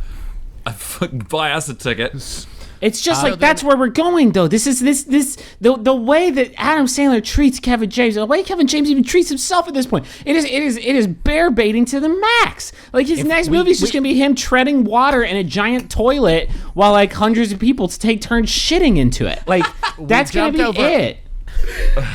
Buy us a ticket. It's just like that's where we're going, though. This is the way that Adam Sandler treats Kevin James, the way Kevin James even treats himself at this point. It is bear baiting to the max. Like, his next movie is just gonna be him treading water in a giant toilet while like hundreds of people take turns shitting into it. Like, that's gonna be it.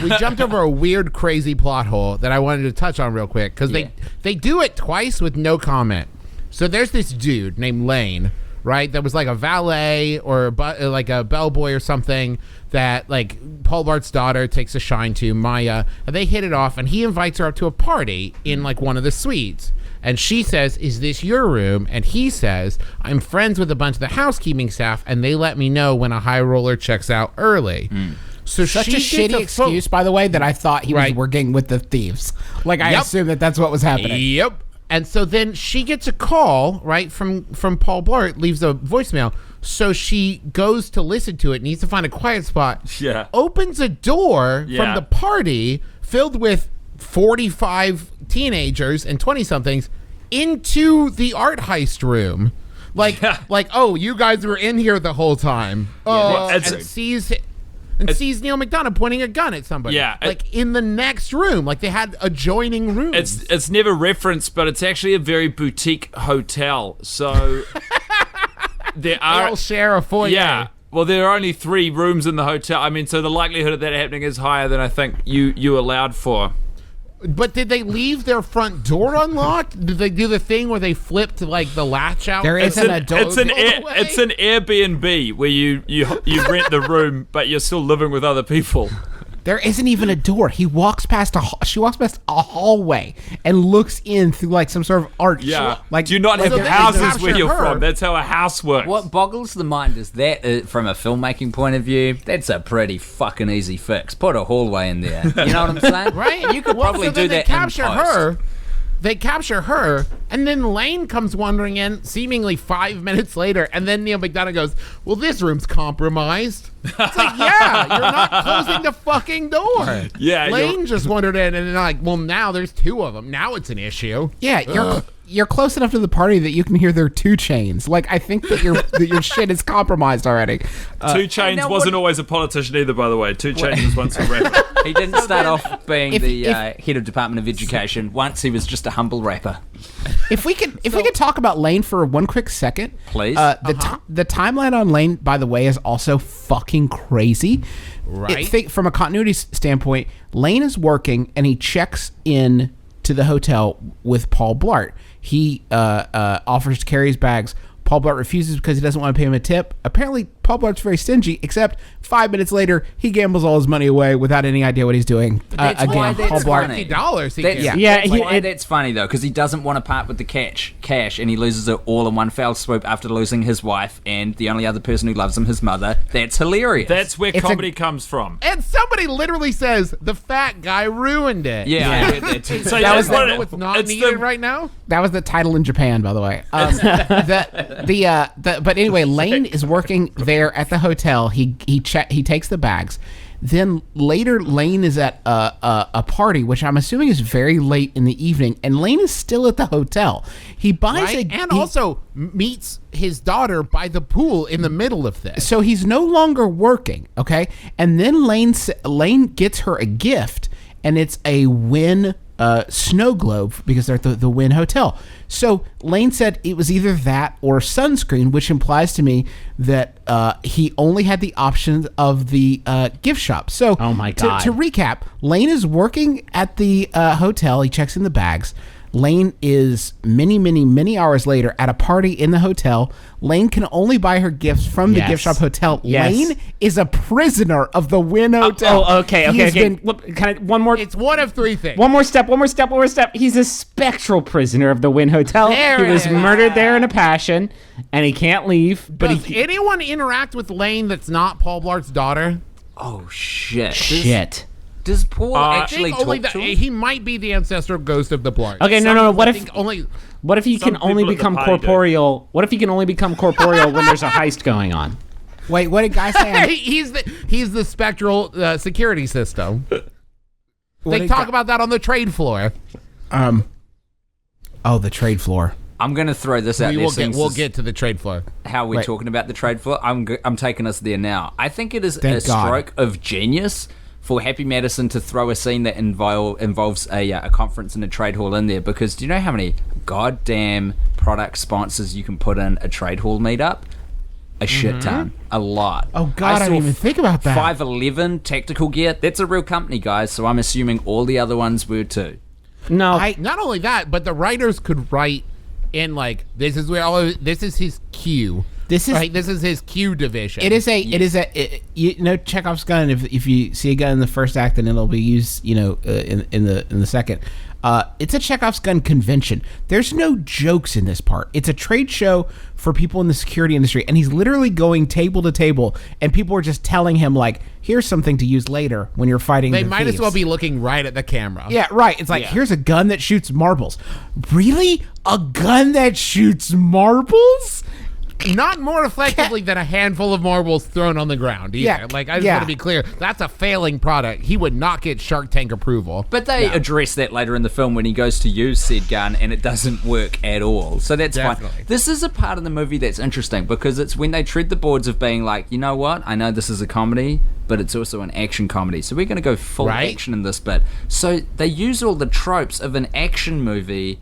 We jumped over a weird, crazy plot hole that I wanted to touch on real quick because they do it twice with no comment. So there's this dude named Lane, right? That was like a valet or like a bellboy or something that like Paul Bart's daughter takes a shine to, Maya, and they hit it off, and he invites her up to a party in like one of the suites. And she says, "Is this your room?" And he says, "I'm friends with a bunch of the housekeeping staff, and they let me know when a high roller checks out early." So Such a she shitty excuse, by the way, that I thought he was working with the thieves. Like, I assumed that's what was happening. Yep. And so then she gets a call, right, from Paul Blart, leaves a voicemail. So she goes to listen to it, needs to find a quiet spot. Yeah. Opens a door from the party filled with 45 teenagers and 20-somethings into the art heist room. Like, oh, you guys were in here the whole time. And sees Neil McDonough pointing a gun at somebody. Yeah. Like in the next room. Like they had adjoining rooms. It's never referenced, but it's actually a very boutique hotel. So they all share a foyer. Yeah. Well, there are only 3 rooms in the hotel. I mean, so the likelihood of that happening is higher than I think you allowed for. But did they leave their front door unlocked? Did they do the thing where they flipped like the latch out? It's an Airbnb where you rent the room, but you're still living with other people. There isn't even a door. She walks past a hallway and looks in through like some sort of arch. Yeah. Like, do you not have houses where you're from? That's how a house works. What boggles the mind is that, from a filmmaking point of view, that's a pretty fucking easy fix. Put a hallway in there. You know what I'm saying? Right? You could probably do that in post. They capture her, and then Lane comes wandering in, seemingly 5 minutes later, and then Neil McDonough goes, well, this room's compromised. It's like, yeah, you're not closing the fucking door. Yeah, Lane just wandered in, and then like, well, now there's 2 of them. Now it's an issue. Yeah, you're close enough to the party that you can hear their 2 Chainz. Like, I think that your shit is compromised already. 2 Chainz wasn't always a politician either, by the way. 2 Chainz was once a rapper. He didn't start off being the head of Department of Education. Once he was just a humble rapper. If we could talk about Lane for one quick second, please. The timeline on Lane, by the way, is also fucking crazy. Right. From a continuity standpoint, Lane is working and he checks in to the hotel with Paul Blart. He offers to carry his bags. Paul Blart refuses because he doesn't want to pay him a tip. Apparently, Paul Blart's very stingy, except 5 minutes later, he gambles all his money away without any idea what he's doing. That's why that's funny. $50. That's funny, though, because he doesn't want to part with the cash, and he loses it all in one foul swoop after losing his wife and the only other person who loves him, his mother. That's hilarious. That's where comedy comes from. And somebody literally says, the fat guy ruined it. Yeah, I heard that too. So that was what's not needed right now? That was the title in Japan, by the way. But anyway, Lane is working there at the hotel. He takes the bags. Then later, Lane is at a party, which I'm assuming is very late in the evening, and Lane is still at the hotel. He buys also meets his daughter by the pool in the middle of this. So he's no longer working, okay? And then Lane gets her a gift, and it's a Wynn snow globe because they're at the Wynn Hotel. So Lane said it was either that or sunscreen, which implies to me that he only had the option of the gift shop. So oh my God. To recap, Lane is working at the hotel. He checks in the bags. Lane is many hours later at a party in the hotel. Lane can only buy her gifts from the gift shop hotel. Yes. Lane is a prisoner of the Wynn Hotel. Okay. Look, kind of one more. It's one of 3 things. One more step. He's a spectral prisoner of the Wynn Hotel. He was murdered there in a passion, and he can't leave. Does anyone interact with Lane that's not Paul Blart's daughter? Oh, shit. Does Paul actually talk to him? He might be the ancestral ghost of the Blart. Okay, no. What if he can only become corporeal? What if he can only become corporeal when there's a heist going on? Wait, what did Guy say? he's the spectral security system. They talk about that on the trade floor. The trade floor. I'm going to throw this out there. We'll get to the trade floor. How we're talking about the trade floor. I'm taking us there now. I think it is a stroke of genius for Happy Madison to throw a scene that involves a conference in a trade hall in there, because do you know how many goddamn product sponsors you can put in a trade hall meetup? A shit ton. A lot. Oh, God, I didn't even think about that. 511 Tactical Gear. That's a real company, guys, so I'm assuming all the other ones were too. No. Not only that, but the writers could write in, like, this is his cue. This is his Q division. Chekhov's gun. If you see a gun in the first act, then it'll be used, in the second. It's a Chekhov's gun convention. There's no jokes in this part. It's a trade show for people in the security industry, and he's literally going table to table, and people are just telling him, like, here's something to use later when you're fighting They the might thieves. as well be looking right at the camera. Yeah, right. It's like, here's a gun that shoots marbles. Really? A gun that shoots marbles? Not more effectively than a handful of marbles thrown on the ground either. Yeah, Like, I just want to be clear, that's a failing product. He would not get Shark Tank approval. But they address that later in the film when he goes to use said gun and it doesn't work at all. So that's fine. This is a part of the movie that's interesting because it's when they tread the boards of being like, you know what? I know this is a comedy, but it's also an action comedy. So we're going to go full action in this bit. So they use all the tropes of an action movie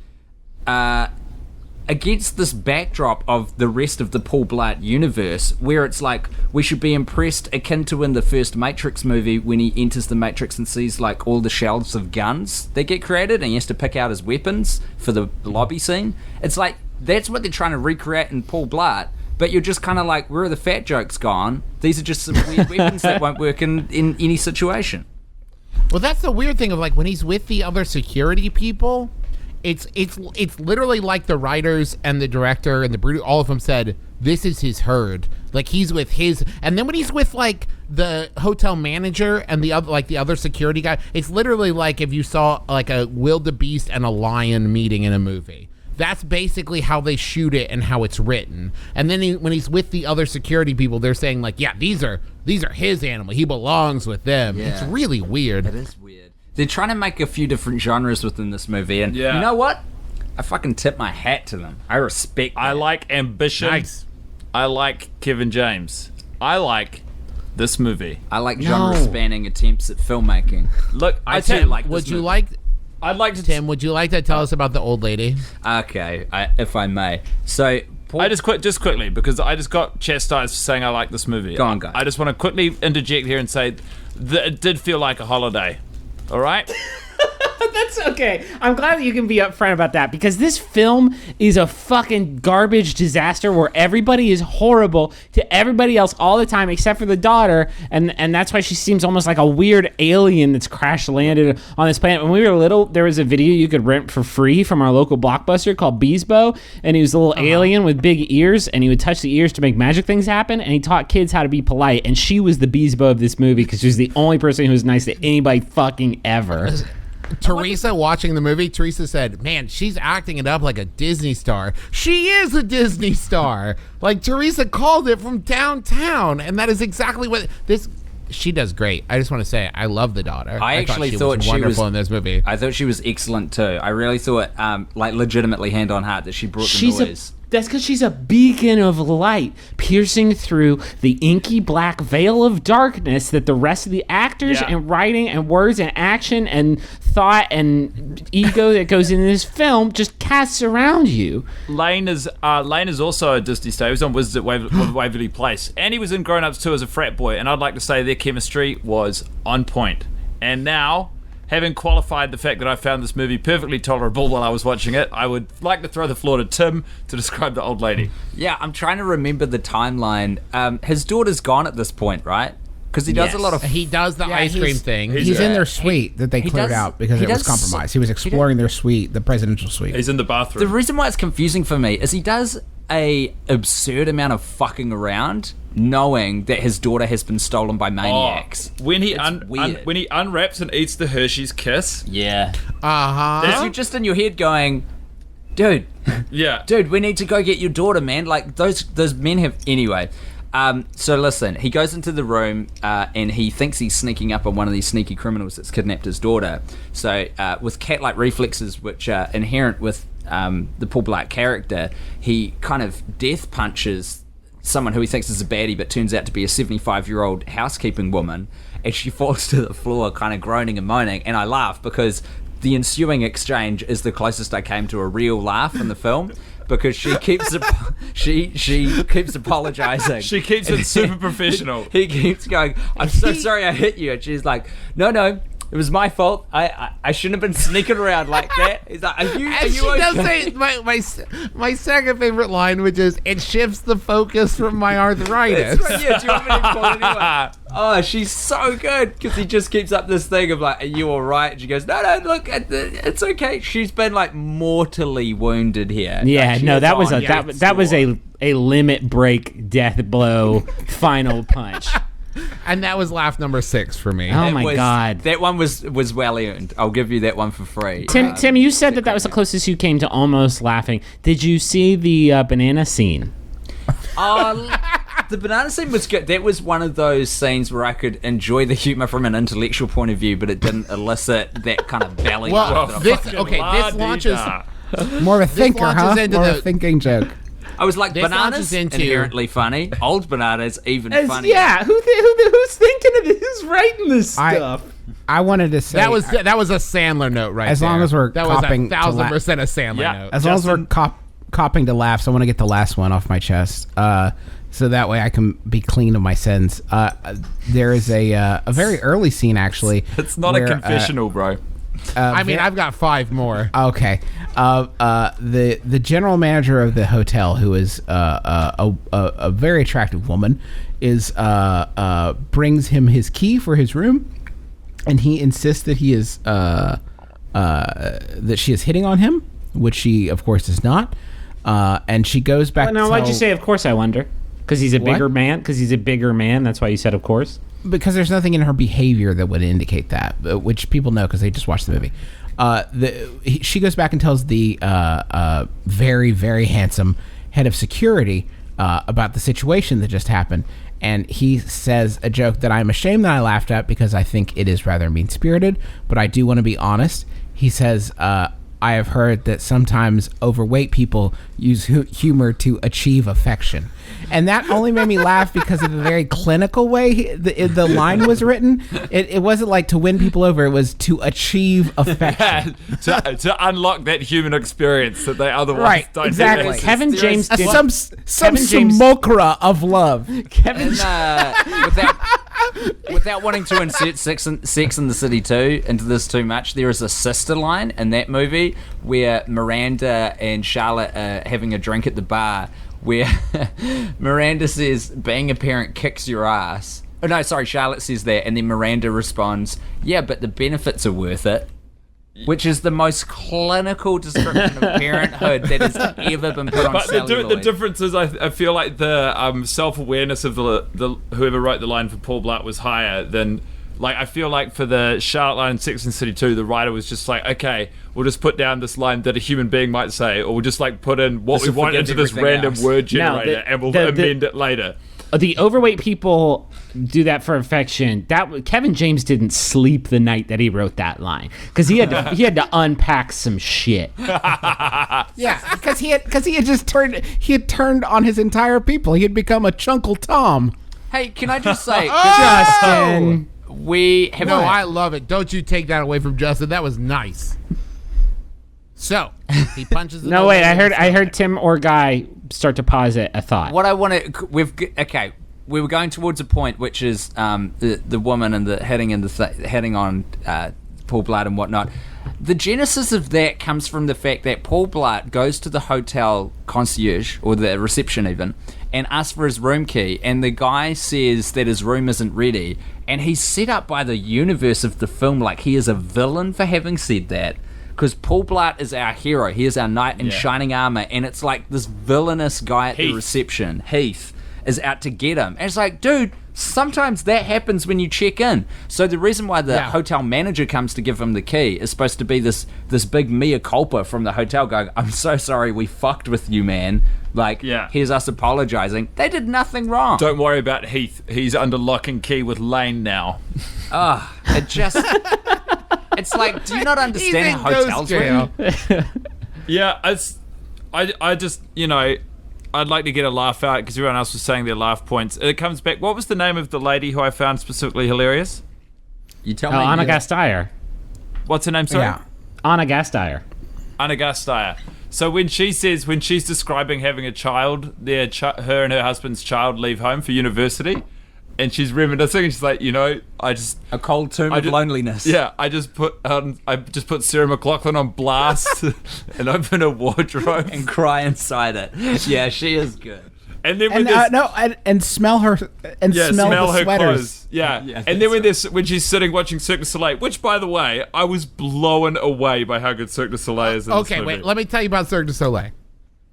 against this backdrop of the rest of the Paul Blart universe, where it's like we should be impressed, akin to in the first Matrix movie when he enters the Matrix and sees like all the shelves of guns that get created and he has to pick out his weapons for the lobby scene. It's like that's what they're trying to recreate in Paul Blart, but you're just kind of like, where are the fat jokes gone? These are just some weird weapons that won't work in any situation. Well, that's the weird thing of like when he's with the other security people, it's literally like the writers and the director and the producer, all of them said, this is his herd. Like he's with his, and then when he's with like the hotel manager and the other security guy, it's literally like if you saw like a wildebeest and a lion meeting in a movie. That's basically how they shoot it and how it's written. And then when he's with the other security people, they're saying like, yeah, these are his animals. He belongs with them. Yeah. It's really weird. It is weird. They're trying to make a few different genres within this movie, and you know what? I fucking tip my hat to them. I respect that. I like ambition. Nice. I like Kevin James. I like this movie. I like genre-spanning attempts at filmmaking. Look, I do like this Would you movie. like... I'd like to... Tim, would you like to tell us about the old lady? Okay, if I may. So, Paul... just quickly, because I just got chastised for saying I like this movie. Go on, guys. I just want to quickly interject here and say that it did feel like a holiday. All right? That's okay. I'm glad that you can be upfront about that because this film is a fucking garbage disaster where everybody is horrible to everybody else all the time except for the daughter, and that's why she seems almost like a weird alien that's crash landed on this planet. When we were little, there was a video you could rent for free from our local Blockbuster called Beesbo, and he was a little alien with big ears, and he would touch the ears to make magic things happen, and he taught kids how to be polite, and she was the Beesbo of this movie because she was the only person who was nice to anybody fucking ever. Teresa watching the movie, Teresa said, man, she's acting it up like a Disney star. She is a Disney star. Like, Teresa called it from downtown, and that is exactly what this... She does great. I just want to say, I love the daughter. I actually thought she was wonderful in this movie. I thought she was excellent, too. I really thought, like, legitimately hand on heart that she brought the noise. That's because she's a beacon of light piercing through the inky black veil of darkness that the rest of the actors and writing and words and action and thought and ego that goes into this film just casts around you. Lane is also a Disney star. He was on Wizards at Waverly Place. And he was in Grown Ups too as a frat boy. And I'd like to say their chemistry was on point. And now, having qualified the fact that I found this movie perfectly tolerable while I was watching it, I would like to throw the floor to Tim to describe the old lady. Yeah, I'm trying to remember the timeline. His daughter's gone at this point, right? Because he does a lot of... He does the ice cream thing. He's in their suite that they cleared out because it was compromised. He was exploring their suite, the presidential suite. He's in the bathroom. The reason why it's confusing for me is he does a absurd amount of fucking around knowing that his daughter has been stolen by maniacs. When he when he unwraps and eats the Hershey's Kiss. Yeah. Uh-huh. You're just in your head going, dude. Yeah. Dude, we need to go get your daughter, man. Like, those men have... Anyway. So listen, he goes into the room and he thinks he's sneaking up on one of these sneaky criminals that's kidnapped his daughter. So with cat-like reflexes, which are inherent with the Paul Blart character, he kind of death punches someone who he thinks is a baddie but turns out to be a 75-year-old housekeeping woman, and she falls to the floor kind of groaning and moaning, and I laugh because the ensuing exchange is the closest I came to a real laugh in the film. Because she keeps she keeps apologizing. She keeps it super professional. He keeps going, I'm so sorry I hit you. And she's like, no, It was my fault. I shouldn't have been sneaking around like that. He's like, are you She okay? does say my second favorite line, which is, it shifts the focus from my arthritis. Yeah, do you want me to call it anyway? Oh, she's so good because he just keeps up this thing of like, are you all right? And she goes, no, look, it's okay. She's been like mortally wounded here. Yeah, Like, no, that was that was a limit break, death blow, final punch. And that was laugh number 6 for me. Oh my God, that one was well earned. I'll give you that one for free. Tim, you said that was the closest you came to almost laughing. Did you see the banana scene? The banana scene was good. That was one of those scenes where I could enjoy the humor from an intellectual point of view, but it didn't elicit that kind of belly laugh. This launches More of a thinker, launches huh? into More of the- a thinking joke. I was like, This bananas launches into- inherently funny. Old bananas even funnier. Yeah, who's thinking of this? Who's writing this stuff? I wanted to say that was a Sandler note right As there. long as we're that was copping to 1,000% a Sandler Yeah. note. as long as we're copping to laughs, I want to get the last one off my chest, so that way I can be clean of my sins. There is a very early scene actually. It's not where, a confessional, bro. I mean, I've got 5 more. Okay. The general manager of the hotel, who is a very attractive woman, is brings him his key for his room, and he insists that he is that she is hitting on him, which she of course is not. And she goes back. Now, why'd you say? Of course, I wonder. Because he's a What? bigger man. Because he's a bigger man. That's why you said, of course. Because there's nothing in her behavior that would indicate that, which people know because they just watched the movie. She goes back and tells the very, very handsome head of security about the situation that just happened. And he says a joke that I'm ashamed that I laughed at because I think it is rather mean-spirited, but I do want to be honest. He says, I have heard that sometimes overweight people use humor to achieve affection. And that only made me laugh because of the very clinical way the line was written. It wasn't like to win people over. It was to achieve affection. to unlock that human experience that they otherwise don't. Exactly. Have. Kevin James did. Some Kevin James- simulacra of love. Kevin Without wanting to insert Sex and the City 2 into this too much, there is a sister line in that movie where Miranda and Charlotte are having a drink at the bar, where Miranda says, being a parent kicks your ass. Oh, no, sorry, Charlotte says that, and then Miranda responds, yeah, but the benefits are worth it. Which is the most clinical description of parenthood that has ever been put on But the celluloid. difference is, I feel like the self-awareness of the whoever wrote the line for Paul Blart was higher than, like, I feel like for the Charlotte line in Sex and the City 2, the writer was just like, okay, we'll just put down this line that a human being might say, or we'll just like put in what This we will want forgive into this everything random else. word generator, No, and we'll amend it later. The overweight people do that for affection. Kevin James didn't sleep the night that he wrote that line because he had to unpack some shit. Yeah, because he had just turned on his entire people. He had become a Chunkle Tom. Hey, can I just say, Justin, we have No, I love it. Don't you take that away from Justin. That was nice. So, he punches the no wait. I heard Tim or Guy start to posit a thought. what I want to we were going towards a point which is the woman and the heading on Paul Blart and whatnot. The genesis of that comes from the fact that Paul Blart goes to the hotel concierge or the reception even and asks for his room key, and the guy says that his room isn't ready, and he's set up by the universe of the film like he is a villain for having said that. Because Paul Blart is our hero. He is our knight in shining armor. And it's like this villainous guy at the reception, Heath, is out to get him. And it's like, dude, sometimes that happens when you check in. So the reason why the hotel manager comes to give him the key is supposed to be this big mea culpa from the hotel going, I'm so sorry we fucked with you, man. Like, here's us apologizing. They did nothing wrong. Don't worry about Heath. He's under lock and key with Lane now. It just... It's like, do you not understand how hotels work? Yeah, I just, I'd like to get a laugh out because everyone else was saying their laugh points. It comes back. What was the name of the lady who I found specifically hilarious? You tell me. Anna Gasteyer. What's her name, sorry? Yeah. Anna Gasteyer. Anna Gasteyer. So when she's describing having a child, her and her husband's child leave home for university, and she's reminiscing, and she's like, I just a cold tomb of loneliness. Yeah, I just put Sarah McLachlan on blast and open a wardrobe and cry inside it. Yeah, she is good. And then and smell her smell the sweaters. Clothes. Yeah. And then when she's sitting watching Cirque du Soleil, which by the way, I was blown away by how good Cirque du Soleil is in this movie. Wait, let me tell you about Cirque du Soleil.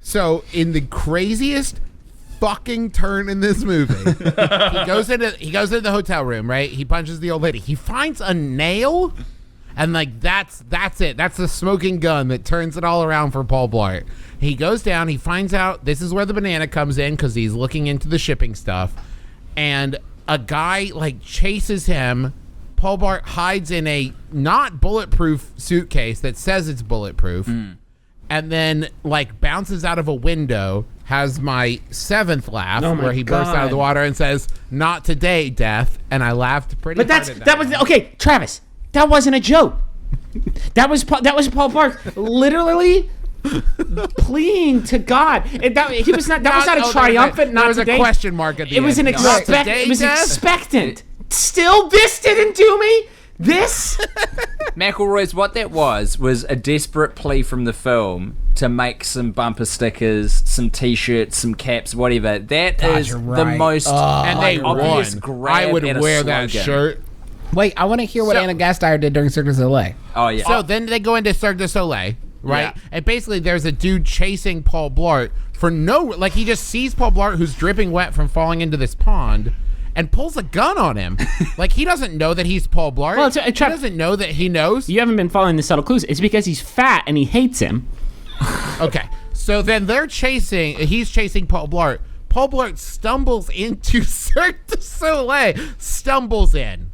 So in the craziest fucking turn in this movie, he goes into the hotel room, right? He punches the old lady. He finds a nail, and like that's it. That's the smoking gun that turns it all around for Paul Blart. He goes down, he finds out this is where the banana comes in because he's looking into the shipping stuff, and a guy like chases him. Paul Blart hides in a not bulletproof suitcase that says it's bulletproof, and then like bounces out of a window. Has my seventh laugh where he bursts out of the water and says, "Not today, death," and I laughed pretty hard at that was okay, Travis. That wasn't a joke. That was Paul Blart literally pleading to God. He was not. That was not a triumphant. Not today. There was a question mark at the end. It was an expectant. Still, this didn't do me. This McElroy's what that was a desperate plea from the film to make some bumper stickers, some t-shirts, some caps, whatever. That is the most and they obvious won. grab. I would at a wear that slogan. shirt. Wait, I want to hear what Anna Gasteyer did during Cirque du Soleil. Oh yeah. So then they go into Cirque du Soleil, right? Yeah. And basically there's a dude chasing Paul Blart for he just sees Paul Blart who's dripping wet from falling into this pond and pulls a gun on him. Like he doesn't know that he's Paul Blart. Well, he doesn't know that he knows. You haven't been following the subtle clues. It's because he's fat and he hates him. Okay. So then he's chasing Paul Blart. Paul Blart stumbles into Cirque du Soleil. Stumbles in.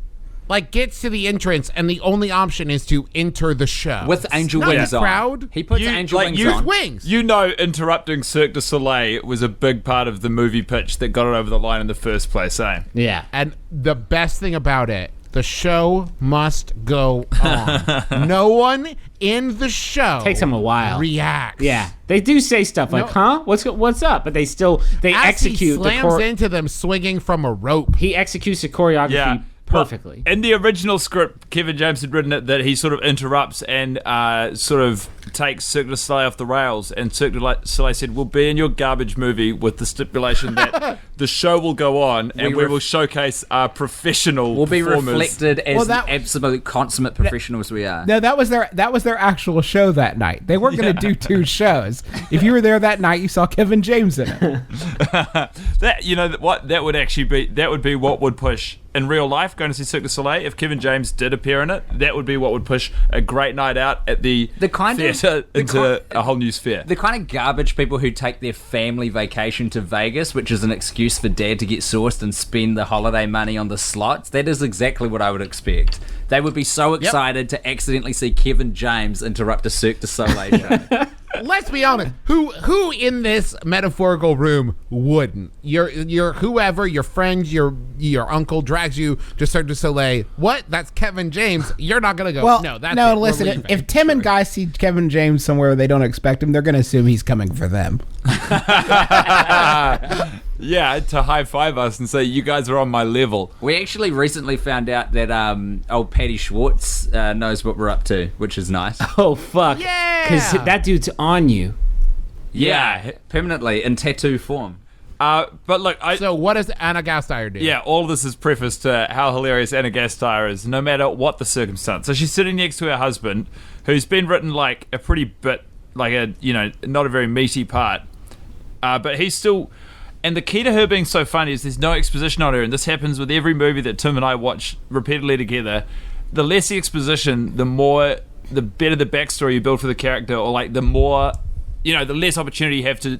Like gets to the entrance, and the only option is to enter the show with angel wings on. Crowd. He puts angel wings on. Wings. Interrupting Cirque du Soleil was a big part of the movie pitch that got it over the line in the first place. Yeah. And the best thing about it, the show must go on. No one in the show takes them a while. Reacts. Yeah, they do say stuff like, "Huh? What's up?" But they execute. He slams into them swinging from a rope. He executes the choreography. Yeah. Perfectly. In the original script, Kevin James had written it that he sort of interrupts and sort of takes Cirque du Soleil off the rails, and Cirque du Soleil said, "We'll be in your garbage movie with the stipulation that the show will go on and we will showcase our professional We'll be performers." reflected as the absolute consummate professionals we are. No, that was their actual show that night. They weren't going to do two shows. If you were there that night, you saw Kevin James in it. That would be what would push in real life, going to see Cirque du Soleil. If Kevin James did appear in it, that would be what would push a great night out at the theatre into a whole new sphere. The kind of garbage people who take their family vacation to Vegas, which is an excuse for dad to get sourced and spend the holiday money on the slots, that is exactly what I would expect. They would be so excited to accidentally see Kevin James interrupt a Cirque du Soleil show. Let's be honest. Who in this metaphorical room wouldn't? Your whoever, your friend, your uncle drags you to Cirque du Soleil. What? That's Kevin James. You're not gonna go. Well, no. Listen, if Tim and Guy see Kevin James somewhere where they don't expect him, they're gonna assume he's coming for them. Yeah, to high five us and say, "You guys are on my level." We actually recently found out that old Patty Schwartz knows what we're up to, which is nice. Oh fuck! Yeah, because that dude's on you. Yeah, permanently in tattoo form. But look, so what does Anna Gasteyer do? Yeah, all of this is prefaced to how hilarious Anna Gasteyer is, no matter what the circumstance. So she's sitting next to her husband, who's been written like a pretty bit, like a not a very meaty part, but he's still. And the key to her being so funny is there's no exposition on her, and this happens with every movie that Tim and I watch repeatedly together. The less the exposition, the better the backstory you build for the character, or like the more, the less opportunity you have to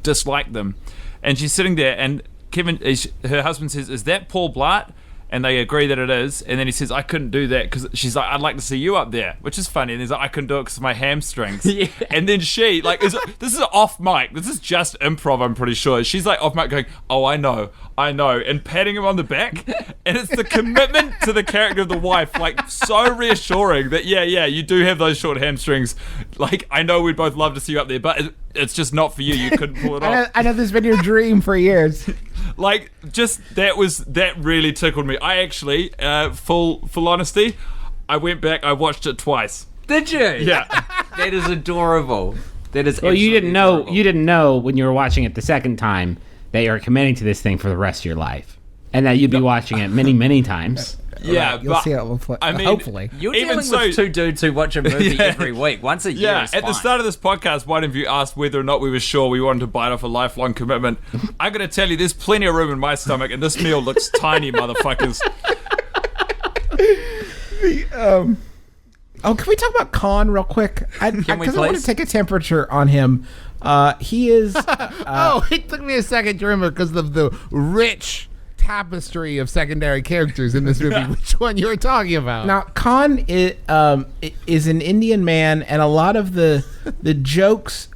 dislike them. And she's sitting there, and her husband says, "Is that Paul Blart?" And they agree that it is. And then he says, "I couldn't do that," because she's like, "I'd like to see you up there," which is funny. And he's like, "I couldn't do it because of my hamstrings." Yeah. And then she, this is off mic. This is just improv, I'm pretty sure. She's like off mic going, "Oh, I know," and patting him on the back. And it's the commitment to the character of the wife, like so reassuring that, yeah, you do have those short hamstrings. Like, I know we'd both love to see you up there, but it's just not for you. You couldn't pull it off. I know this has been your dream for years. Like, just that really tickled me. I actually, full honesty, I went back, I watched it twice. Did you? Yeah. That is adorable. That is. Well, you didn't know. Adorable. You didn't know when you were watching it the second time that you were committing to this thing for the rest of your life, and that you'd be watching it many, many times. Yeah, You'll but see how it will play. I mean, hopefully. You're Even dealing with two dudes who watch a movie every week, once a year. yeah, is at the fine. start of this podcast, one of you asked whether or not we were sure we wanted to bite off a lifelong commitment. I'm going to tell you, there's plenty of room in my stomach, and this meal looks tiny, motherfuckers. Oh, can we talk about Khan real quick? Because I want please? to take a temperature on him. He is. It took me a second to remember because of the rich tapestry of secondary characters in this movie. Which one you were talking about? Now, Khan is an Indian man, and a lot of the jokes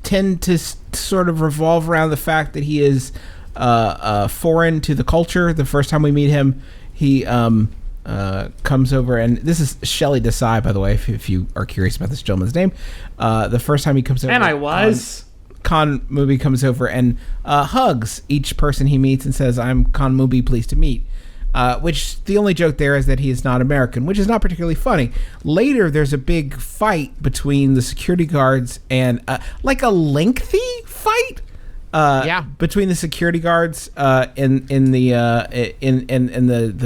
tend to sort of revolve around the fact that he is foreign to the culture. The first time we meet him, he comes over, and this is Shelley Desai, by the way, if you are curious about this gentleman's name. The first time he comes over, And I was. Khan Movie comes over and hugs each person he meets and says, "I'm Khan Movie, pleased to meet." Which the only joke there is that he is not American, which is not particularly funny. Later, there's a big fight between the security guards and like a lengthy fight. Between the security guards and the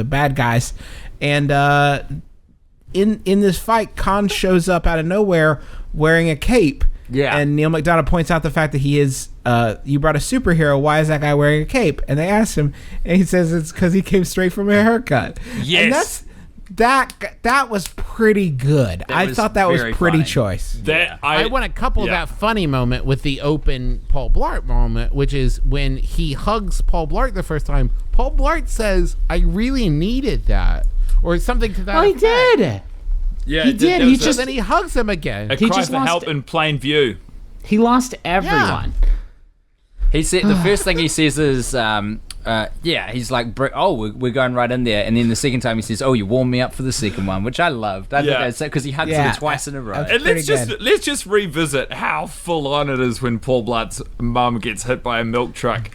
bad guys, and in this fight, Khan shows up out of nowhere wearing a cape. Yeah. And Neil McDonough points out the fact that he is, you brought a superhero. Why is that guy wearing a cape? And they asked him, and he says it's because he came straight from a haircut. Yes. And that was pretty good. I thought that was pretty funny. choice. I want to couple that funny moment with the open Paul Blart moment, which is when he hugs Paul Blart the first time. Paul Blart says, "I really needed that," or something to that. Oh, he effect. did. Yeah, He did. He So then he hugs him again. A He cry just for lost help it. in plain view. He lost everyone. He said the first thing he says is, he's like, we're going right in there. And then the second time he says, "Oh, you warmed me up for the second one," which I loved. I think that's because he hugs him twice in a row. And Pretty let's just revisit how full on it is when Paul Blart's mum gets hit by a milk truck.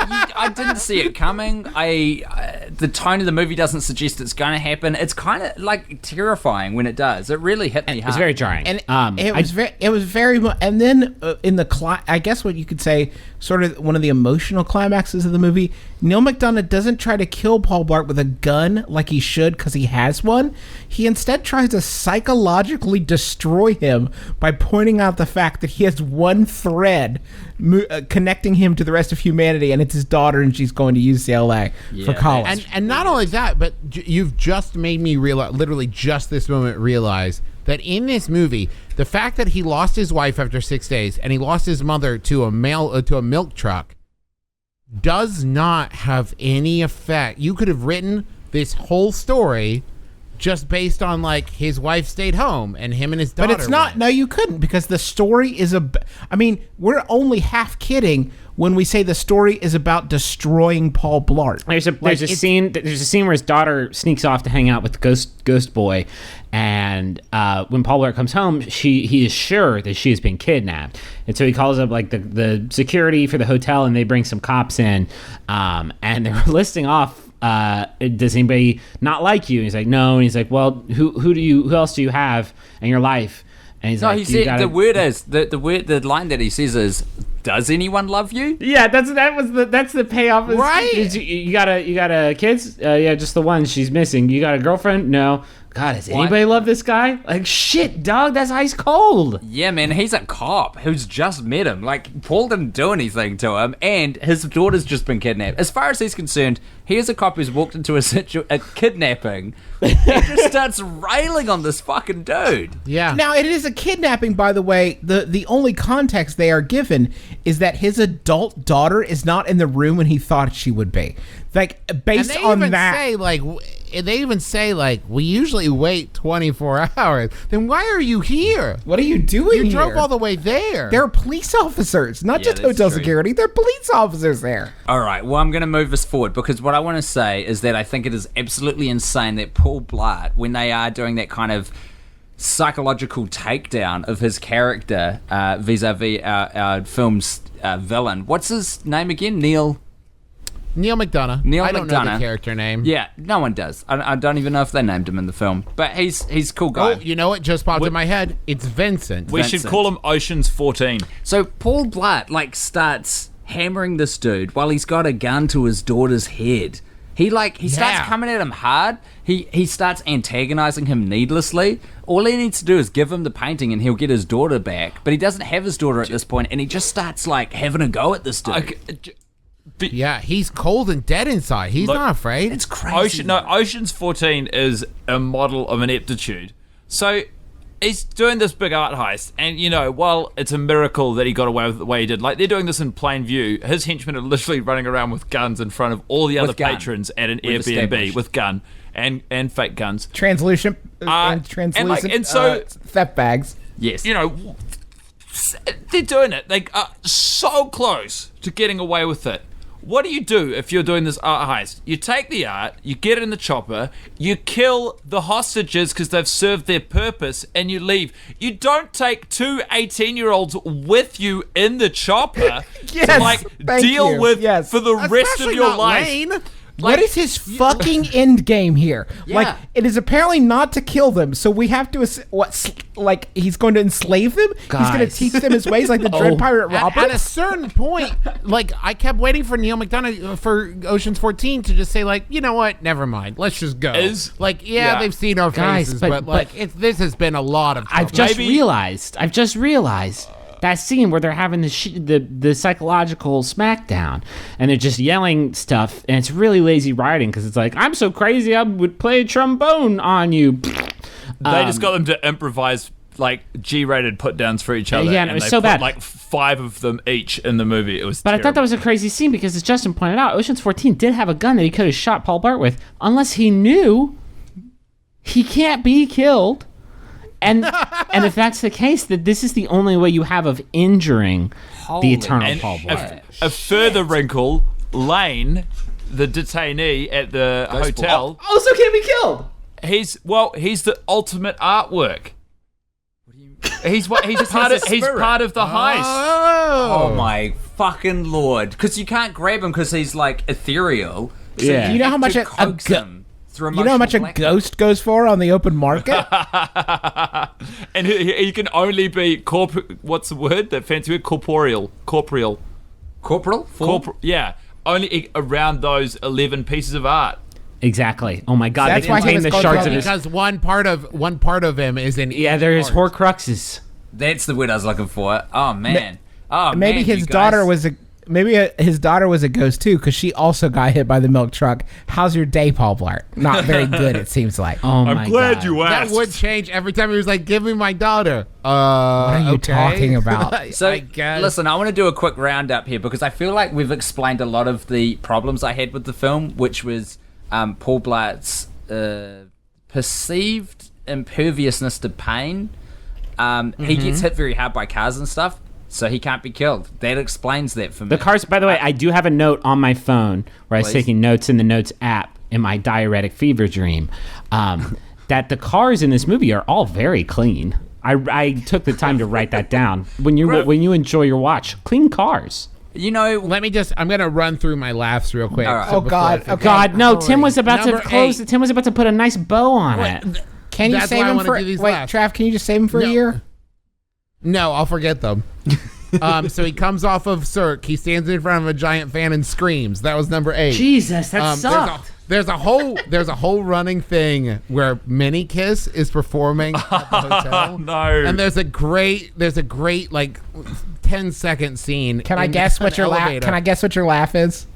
I didn't see it coming. The tone of the movie doesn't suggest it's going to happen. It's kind of like terrifying when it does. It really hit me hard. It's very jarring. And it was very much. And then in the I guess what you could say, sort of one of the emotional climaxes of the movie, Neil McDonough doesn't try to kill Paul Blart with a gun like he should because he has one. He instead tries to psychologically destroy him by pointing out the fact that he has one thread connecting him to the rest of humanity, and it's his daughter, and she's going to UCLA for college. And not only that, but you've just made me realize, literally just this moment, realize that in this movie, the fact that he lost his wife after 6 days and he lost his mother to a milk truck does not have any effect. You could have written this whole story just based on like his wife stayed home and him and his daughter. But it's not. went. No, you couldn't, because the story is I mean, we're only half kidding when we say the story is about destroying Paul Blart. There's a scene. There's a scene where his daughter sneaks off to hang out with the ghost boy, and when Paul Blart comes home, he is sure that she has been kidnapped, and so he calls up like the security for the hotel, and they bring some cops in, and they're listing off. Does anybody not like you? And he's like, no. And he's like, well, who else do you have in your life? And he's like, he said the line that he says is, "Does anyone love you?" Yeah, that's the payoff. Right. You got a kids? Yeah, just the one. She's missing. You got a girlfriend? No. God, does anybody love this guy? Like, shit, dog, that's ice cold. Yeah, man, he's a cop who's just met him. Like, Paul didn't do anything to him, and his daughter's just been kidnapped. As far as he's concerned, here's a cop who's walked into a kidnapping and just starts railing on this fucking dude. Yeah. Now, it is a kidnapping, by the way. The only context they are given is that his adult daughter is not in the room when he thought she would be. Like, based on that. They even say, like, we usually wait 24 hours. Then why are you here? What are you doing You here? drove all the way there. They're police officers, not just that's hotel true. security. They're police officers there. All right, well, I'm going to move this forward because what I want to say is that I think it is absolutely insane that Paul Blart, when they are doing that kind of psychological takedown of his character vis-a-vis our film's villain, what's his name again? Neil Neil McDonough. I don't know the character name. Yeah, no one does. I don't even know if they named him in the film. But he's a cool guy. Oh, you know what just popped in my head? It's Vincent. We should call him Ocean's 14. So Paul Blart starts hammering this dude while he's got a gun to his daughter's head. He starts coming at him hard. He starts antagonizing him needlessly. All he needs to do is give him the painting and he'll get his daughter back. But he doesn't have his daughter at this point, and he just starts having a go at this dude. Yeah, he's cold and dead inside. He's not afraid. It's crazy. Ocean's 14 is a model of ineptitude. So he's doing this big art heist, and while it's a miracle that he got away with it the way he did, they're doing this in plain view. His henchmen are literally running around with guns in front of all the other patrons at an Airbnb with gun and fake guns, translucent theft bags. Yes, they're doing it. They are so close to getting away with it. What do you do if you're doing this art heist? You take the art, you get it in the chopper, you kill the hostages because they've served their purpose, and you leave. You don't take two 18-year-olds with you in the chopper to deal with for the rest of your life. Lane. What is his fucking end game here? Yeah. It is apparently not to kill them, so we have to he's going to enslave them? Guys. He's going to teach them his ways like the Dread Pirate Roberts? At a certain point, I kept waiting for Neil McDonough for Ocean's 14 to just say, you know what? Never mind. Let's just go. They've seen our faces, but this has been a lot of trouble. I've just realized that scene where they're having the psychological smackdown and they're just yelling stuff, and it's really lazy writing because it's I'm so crazy I would play a trombone on you. They just got them to improvise G-rated put downs for each other. Yeah, and it was so bad. 5 of them each in the movie. It was. But terrible. I thought that was a crazy scene because, as Justin pointed out, Ocean's 14 did have a gun that he could have shot Paul Blart with, unless he knew he can't be killed. And if that's the case, that this is the only way you have of injuring the eternal Paul Blart. A further wrinkle, Lane, the detainee at the hotel, also can't be killed. He's the ultimate artwork. He's part of the heist. Oh my fucking lord! Because you can't grab him because he's ethereal. So you know how much a ghost goes for on the open market? And he can only be what's the word? That fancy word? Corporeal. Yeah, only around those 11 pieces of art. Exactly. Oh my God! That's they why contain the shards of his. Because one part of him is in. Yeah, they're his Horcruxes. That's the word I was looking for. Oh man. Maybe his daughter was a. Maybe his daughter was a ghost too, because she also got hit by the milk truck. How's your day, Paul Blart? Not very good, it seems like. Oh my God. I'm glad you asked. That would change every time he was give me my daughter. What are you talking about? So, I guess. listen, I want to do a quick roundup here because I feel like we've explained a lot of the problems I had with the film, which was Paul Blart's perceived imperviousness to pain. He gets hit very hard by cars and stuff. So he can't be killed. That explains that for me. The cars, by the way, I do have a note on my phone where I was taking notes in the Notes app in my diuretic fever dream, that the cars in this movie are all very clean. I took the time to write that down. When you enjoy your watch, clean cars. Let me I'm going to run through my laughs real quick. Right. Oh, God. Okay. God, no. Tim was about to close. 8. Tim was about to put a nice bow on it. Can you save him for... Wait, Trav, can you just save him for a year? No, I'll forget them. So he comes off of Cirque. He stands in front of a giant fan and screams. That was number 8. Jesus, that sucked. There's a whole running thing where Mini Kiss is performing at the hotel. No. And there's a great 10-second scene. Can I guess what your laugh? Can I guess what your laugh is?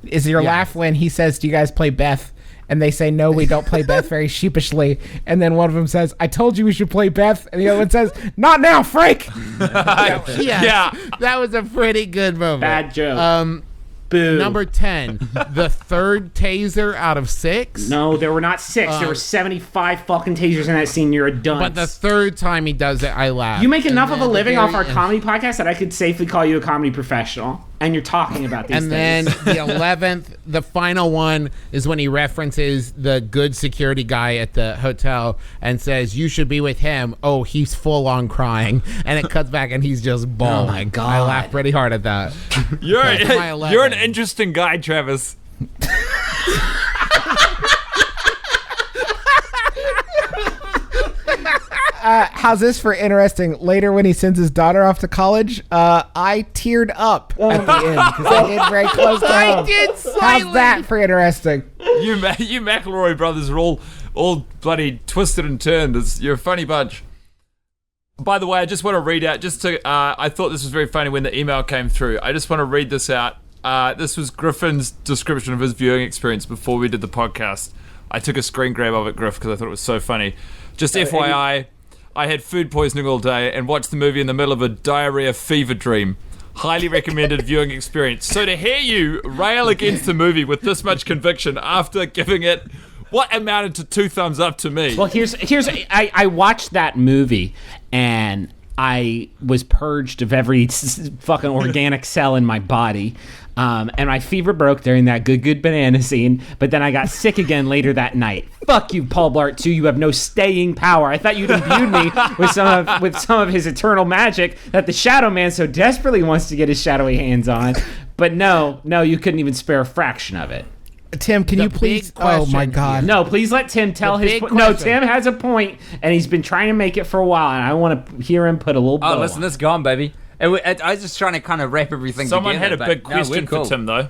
Is your laugh when he says, "Do you guys play Beth?" And they say, "No, we don't play Beth," very sheepishly. And then one of them says, "I told you we should play Beth." And the other one says, "Not now, Frank." Yeah, that was a pretty good moment. Bad joke. Boo. Number 10, the third taser out of 6. No, there were not 6. There were 75 fucking tasers in that scene. You're a dunce. But the third time he does it, I laugh. You make enough of a living off our comedy podcast that I could safely call you a comedy professional. And you're talking about these things. And then the 11th, the final one, is when he references the good security guy at the hotel and says, "You should be with him." Oh, he's full on crying. And it cuts back and he's just bawling. Oh my God. I laughed pretty hard at that. You're an interesting guy, Travis. How's this for interesting? Later, when he sends his daughter off to college, I teared up at the end because I did very close to home. I did slightly. How's that for interesting? You McElroy brothers are all bloody twisted and turned. You're a funny bunch. By the way, I just want to read out, I thought this was very funny when the email came through. I just want to read this out. This was Griffin's description of his viewing experience before we did the podcast. I took a screen grab of it, Griff, because I thought it was so funny. Just FYI, I had food poisoning all day and watched the movie in the middle of a diarrhea fever dream. Highly recommended viewing experience. So to hear you rail against the movie with this much conviction after giving it what amounted to 2 thumbs up to me. Well, I watched that movie and I was purged of every fucking organic cell in my body. And my fever broke during that good banana scene, but then I got sick again later that night. Fuck you, Paul Blart 2. You have no staying power. I thought you'd imbued me with some of his eternal magic that the Shadow Man so desperately wants to get his shadowy hands on. But no, you couldn't even spare a fraction of it. Tim, can you please? Oh my God! No, please let Tim tell his point. No, Tim has a point, and he's been trying to make it for a while, and I want to hear him put a little. Oh, listen, this is gone, baby. I was just trying to kind of wrap everything Someone together. had a big question for Tim, though.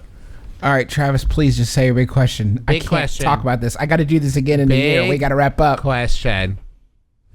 All right, Travis, please just say your big question. I can't talk about this. I got to do this again in a year. We got to wrap up. Question: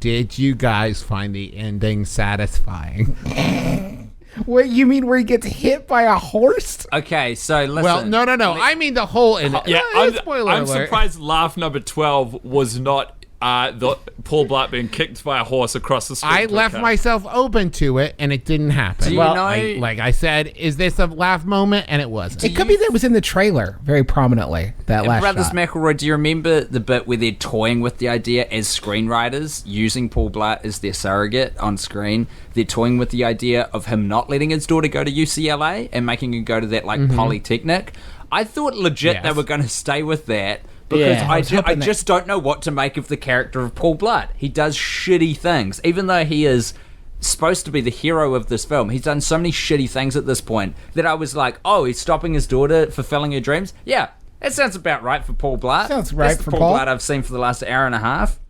did you guys find the ending satisfying? What you mean, where he gets hit by a horse? Okay, so listen. Well, no. I mean the whole ending. Yeah, spoiler I'm alert. surprised laugh number 12 was not the Paul Blart being kicked by a horse across the street. I left myself open to it, and it didn't happen. Do you know? Like I said, is this a laugh moment? And it wasn't. It could be that it was in the trailer very prominently, that last Brothers shot. McElroy, do you remember the bit where they're toying with the idea as screenwriters, using Paul Blart as their surrogate on screen? They're toying with the idea of him not letting his daughter go to UCLA and making her go to that polytechnic. I thought legit they were going to stay with that. Because I just don't know what to make of the character of Paul Blart. He does shitty things. Even though he is supposed to be the hero of this film, he's done so many shitty things at this point that I was like, oh, he's stopping his daughter fulfilling her dreams? Yeah, that sounds about right for Paul Blart. Sounds right That's for the Paul. Blart I've seen for the last hour and a half.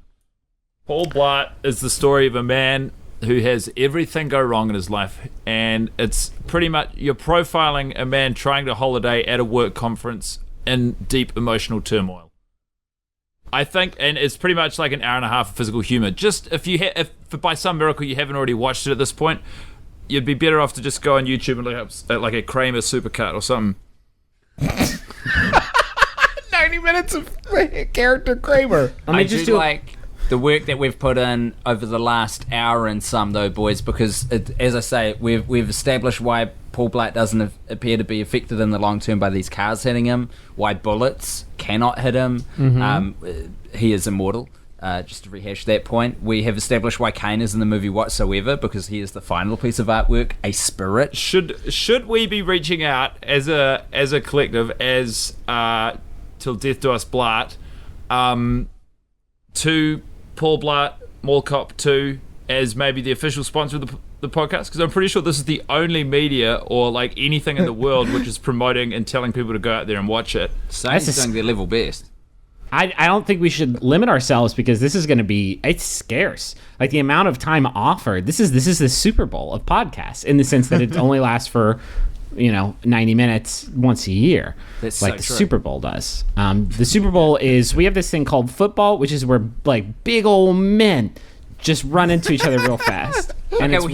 Paul Blart is the story of a man who has everything go wrong in his life, and it's pretty much you're profiling a man trying to holiday at a work conference in deep emotional turmoil. I think, and it's pretty much like an hour and a half of physical humor. Just if by some miracle you haven't already watched it at this point, you'd be better off to just go on YouTube and look up like a Kramer supercut or something. 90 minutes of character Kramer. I just do like the work that we've put in over the last hour and some, though, boys, because as I say, we've established why Paul Blart doesn't appear to be affected in the long term by these cars hitting him, why bullets cannot hit him. He is immortal. Just to rehash that point, we have established why Kane is in the movie whatsoever, because he is the final piece of artwork, a spirit. Should we be reaching out as a collective, as Till Death Do Us Blart, to Paul Blart Mall Cop 2 as maybe the official sponsor of the podcast? Because I'm pretty sure this is the only media or like anything in the world which is promoting and telling people to go out there and watch it. Sonic's doing their level best. I don't think we should limit ourselves, because this is going to be, it's scarce. Like the amount of time offered, this is the Super Bowl of podcasts, in the sense that it only lasts for 90 minutes once a year. That's like so the true. Super Bowl does. The Super Bowl is, we have this thing called football, which is where like big old men just run into each other real fast. And Okay, well,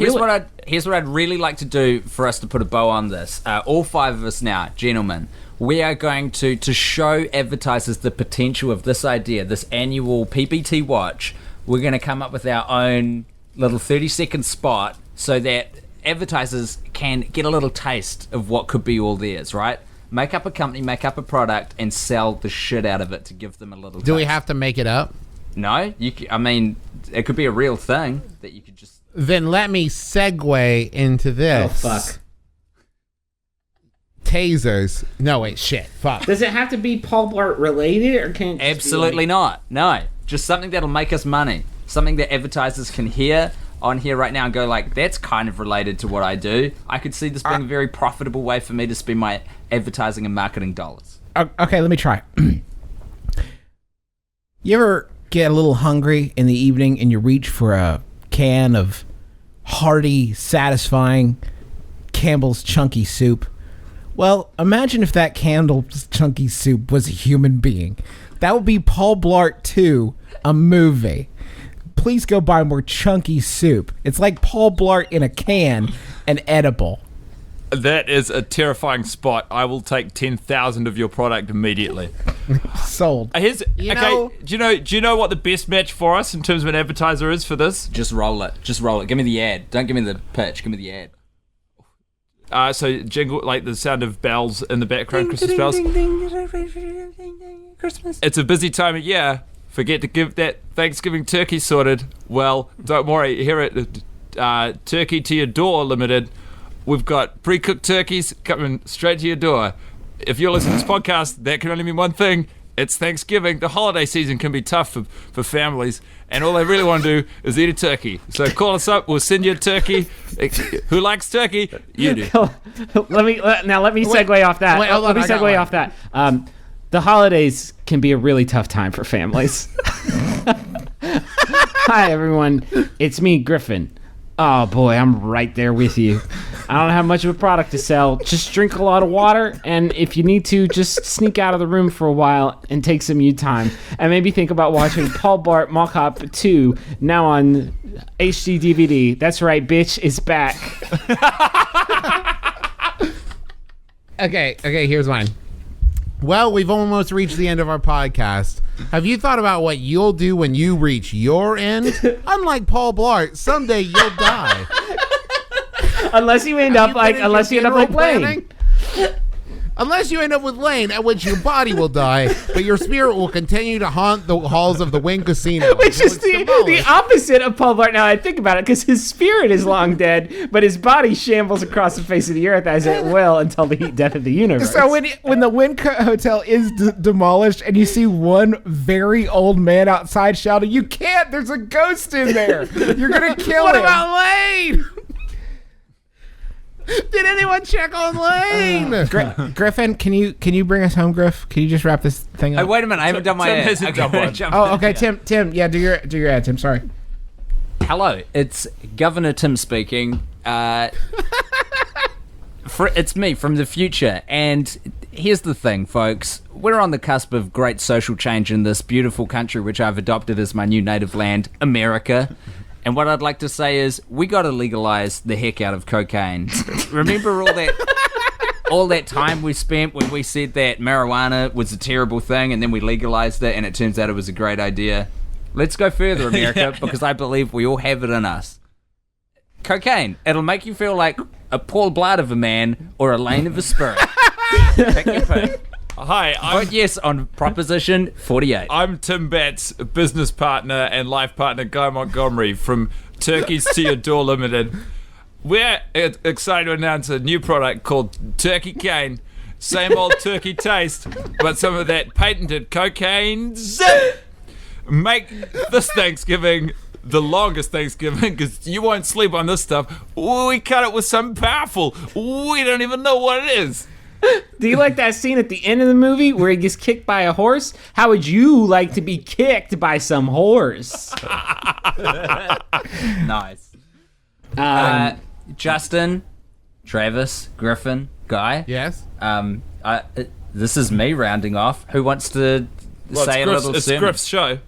here's what I'd really like to do for us to put a bow on this. All 5 of us now, gentlemen, we are going to show advertisers the potential of this idea, this annual PPT watch. We're going to come up with our own little 30-second spot so that advertisers can get a little taste of what could be all theirs, right? Make up a company, make up a product, and sell the shit out of it to give them a little Do we taste. have to make it up? No, I mean, it could be a real thing that you could just... Then let me segue into this. Oh, fuck. Tasers. No, wait, shit. Fuck. Does it have to be Paul Blart related, or can it just Absolutely be not. No. Just something that'll make us money. Something that advertisers can hear on here right now and go like, that's kind of related to what I do. I could see this being a very profitable way for me to spend my advertising and marketing dollars. Okay, let me try. You ever get a little hungry in the evening and you reach for a can of hearty, satisfying Campbell's Chunky Soup? Well, imagine if that Campbell's Chunky Soup was a human being. That would be Paul Blart 2, a movie. Please go buy more Chunky Soup. It's like Paul Blart in a can and edible. That is a terrifying spot. I will take 10,000 of your product immediately. Sold. Do you know what the best match for us in terms of an advertiser is for this? Just roll it. Give me the ad. Don't give me the pitch. Give me the ad. So jingle, like the sound of bells in the background, Christmas bells. Christmas. It's a busy time of year. Forget to give that Thanksgiving turkey sorted. Well, don't worry. Here at Turkey to Your Door Limited, we've got pre-cooked turkeys coming straight to your door. If you're listening to this podcast, that can only mean one thing. It's Thanksgiving. The holiday season can be tough for families, and all they really want to do is eat a turkey. So call us up. We'll send you a turkey. Who likes turkey? You do. Let me segue off that. Let me segue off that. The holidays can be a really tough time for families. Hi, everyone. It's me, Griffin. Oh, boy, I'm right there with you. I don't have much of a product to sell. Just drink a lot of water, and if you need to, just sneak out of the room for a while and take some you time. And maybe think about watching Paul Blart Mall Cop 2, now on HD DVD. That's right, bitch, it's back. Okay, here's mine. Well, we've almost reached the end of our podcast. Have you thought about what you'll do when you reach your end? Unlike Paul Blart, someday you'll die. Unless you end up like Lane. Unless you end up with Lane, at which your body will die, but your spirit will continue to haunt the halls of the Wynn Casino. Which is the opposite of Paul Blart. Now I think about it, because his spirit is long dead, but his body shambles across the face of the earth as it will until the death of the universe. So when the Wynn Hotel is demolished and you see one very old man outside shouting, "You can't! There's a ghost in there! You're gonna kill him!" What about Lane? Did anyone check on Lane? Griffin, can you bring us home, Griff? Can you just wrap this thing up? Hey, wait a minute. I haven't done my ad. Okay, Tim. Yeah, do your ad, Tim. Sorry. Hello, it's Governor Tim speaking. It's me from the future, and here's the thing, folks. We're on the cusp of great social change in this beautiful country, which I've adopted as my new native land, America. And what I'd like to say is, we got to legalize the heck out of cocaine. Remember all that time we spent when we said that marijuana was a terrible thing, and then we legalized it, and it turns out it was a great idea? Let's go further, America, because I believe we all have it in us. Cocaine. It'll make you feel like a Paul Blart of a man or a Lane of a spirit. Pick your pick. Hi, Vote yes on Proposition 48. I'm Tim Batt's business partner and life partner, Guy Montgomery, from Turkeys to Your Door Limited. We're excited to announce a new product called Turkey Cane. Same old turkey taste, but some of that patented cocaine zip. Make this Thanksgiving the longest Thanksgiving, because you won't sleep on this stuff. We cut it with something powerful. We don't even know what it is. Do you like that scene at the end of the movie where he gets kicked by a horse? How would you like to be kicked by some horse? Nice. Justin, Travis, Griffin, Guy. Yes. This is me rounding off. Who wants to say a little It's sermon? Griff's show.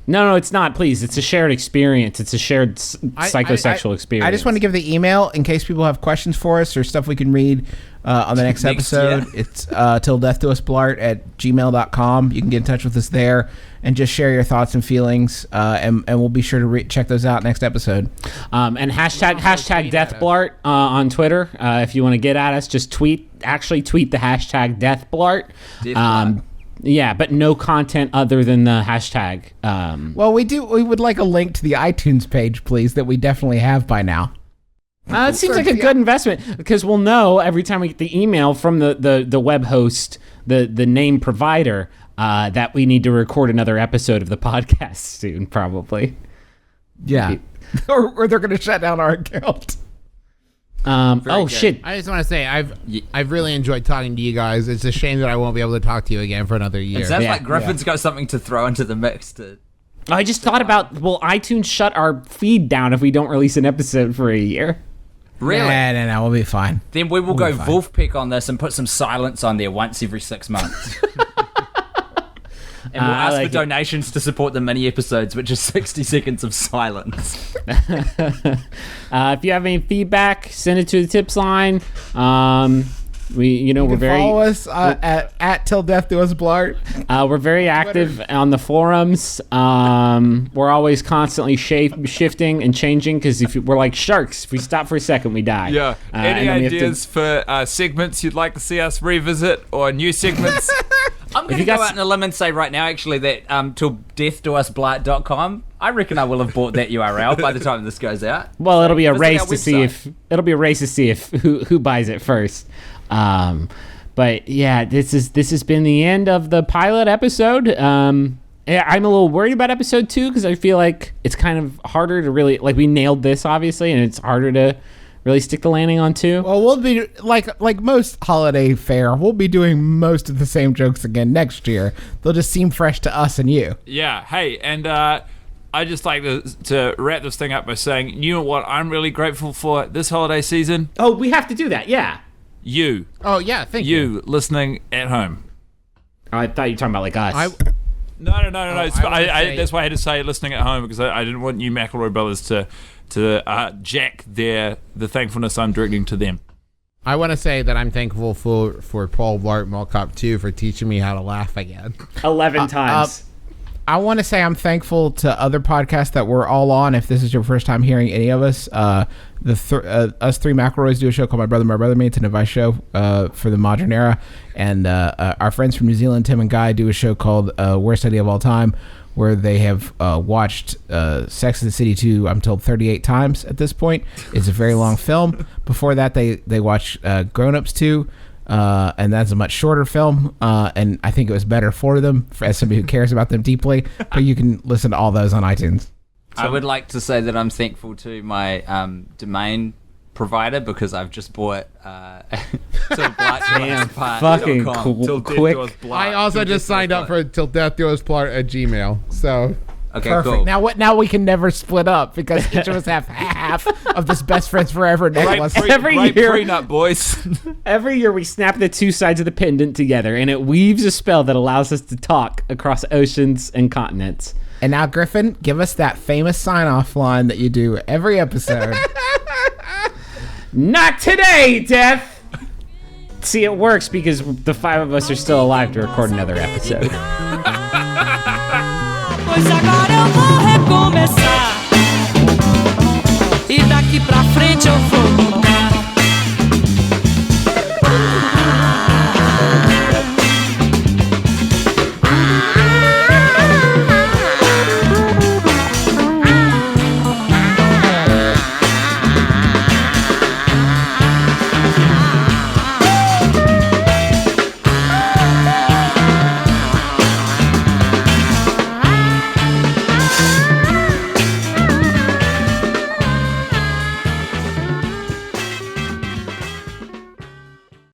No, it's not. Please, it's a shared experience. It's a shared psychosexual experience. I just want to give the email in case people have questions for us or stuff we can read on the next episode. Yeah. It's tilldeathdousblart@gmail.com. You can get in touch with us there and just share your thoughts and feelings, and we'll be sure to check those out next episode. And hashtag DeathBlart on Twitter. If you want to get at us, just tweet the hashtag DeathBlart. Yeah, but no content other than the hashtag. Well, we would like a link to the iTunes page, please, that we definitely have by now. It seems like a good investment, because we'll know every time we get the email from the web host, the name provider, that we need to record another episode of the podcast soon, probably. Yeah. or they're going to shut down our account. Good. Shit. I just want to say I've really enjoyed talking to you guys. It's a shame that I won't be able to talk to you again for another year. It sounds like Griffin's got something to throw into the mix. I just thought about, will iTunes shut our feed down if we don't release an episode for a year? Really? No, we'll be fine. Then we will go Wolfpack on this and put some silence on there once every 6 months. And we'll ask for donations to support the mini episodes, which is 60 seconds of silence. If you have any feedback, send it to the tips line. We're very follow us at Till Death Do Us Blart. We're very active on the forums. We're always constantly shifting and changing because we're like sharks. If we stop for a second, we die. Yeah. Any ideas for segments you'd like to see us revisit or new segments? I'm going to go out on a limb and say right now, actually, that tilldeathdousblart.com. I reckon I will have bought that URL by the time this goes out. Well, it'll be a race to see if who buys it first. But yeah, this has been the end of the pilot episode. I'm a little worried about episode 2 because I feel like it's kind of harder to really, like, we nailed this obviously, and it's harder to really stick the landing on 2. Well, we'll be like most holiday fare. We'll be doing most of the same jokes again next year. They'll just seem fresh to us and you. Yeah. Hey, and I just like to wrap this thing up by saying, you know what I'm really grateful for this holiday season? Oh, we have to do that. Yeah. You. Oh yeah, thank you. You listening at home. Oh, I thought you were talking about like us. No. That's why I had to say listening at home, because I didn't want you McElroy brothers to jack the thankfulness I'm directing to them. I want to say that I'm thankful for Paul Blart Mall Cop 2 for teaching me how to laugh again. 11 times. I want to say I'm thankful to other podcasts that we're all on. If this is your first time hearing any of us, us three McElroys do a show called My Brother Me. It's an advice show for the modern era. And our friends from New Zealand, Tim and Guy, do a show called Worst Idea of All Time, where they have watched Sex and the City 2, I'm told, 38 times at this point. It's a very long film. Before that, they watched Grown Ups 2. And that's a much shorter film, and I think it was better for them, as somebody who cares about them deeply. But you can listen to all those on iTunes. I would like to say that I'm thankful to my domain provider, because I've just bought fucking cool, quick. I also just signed up for Till Death Do Us Blart at Gmail. So okay, perfect. cool. Now we can never split up because each of us have half of this best friends forever necklace. Every year, prenup, boys. Every year we snap the two sides of the pendant together, and it weaves a spell that allows us to talk across oceans and continents. And now, Griffin, give us that famous sign-off line that you do every episode. Not today, Death! See, it works because the 5 of us are still alive to record another episode. Pois agora eu vou recomeçar. E daqui pra frente eu vou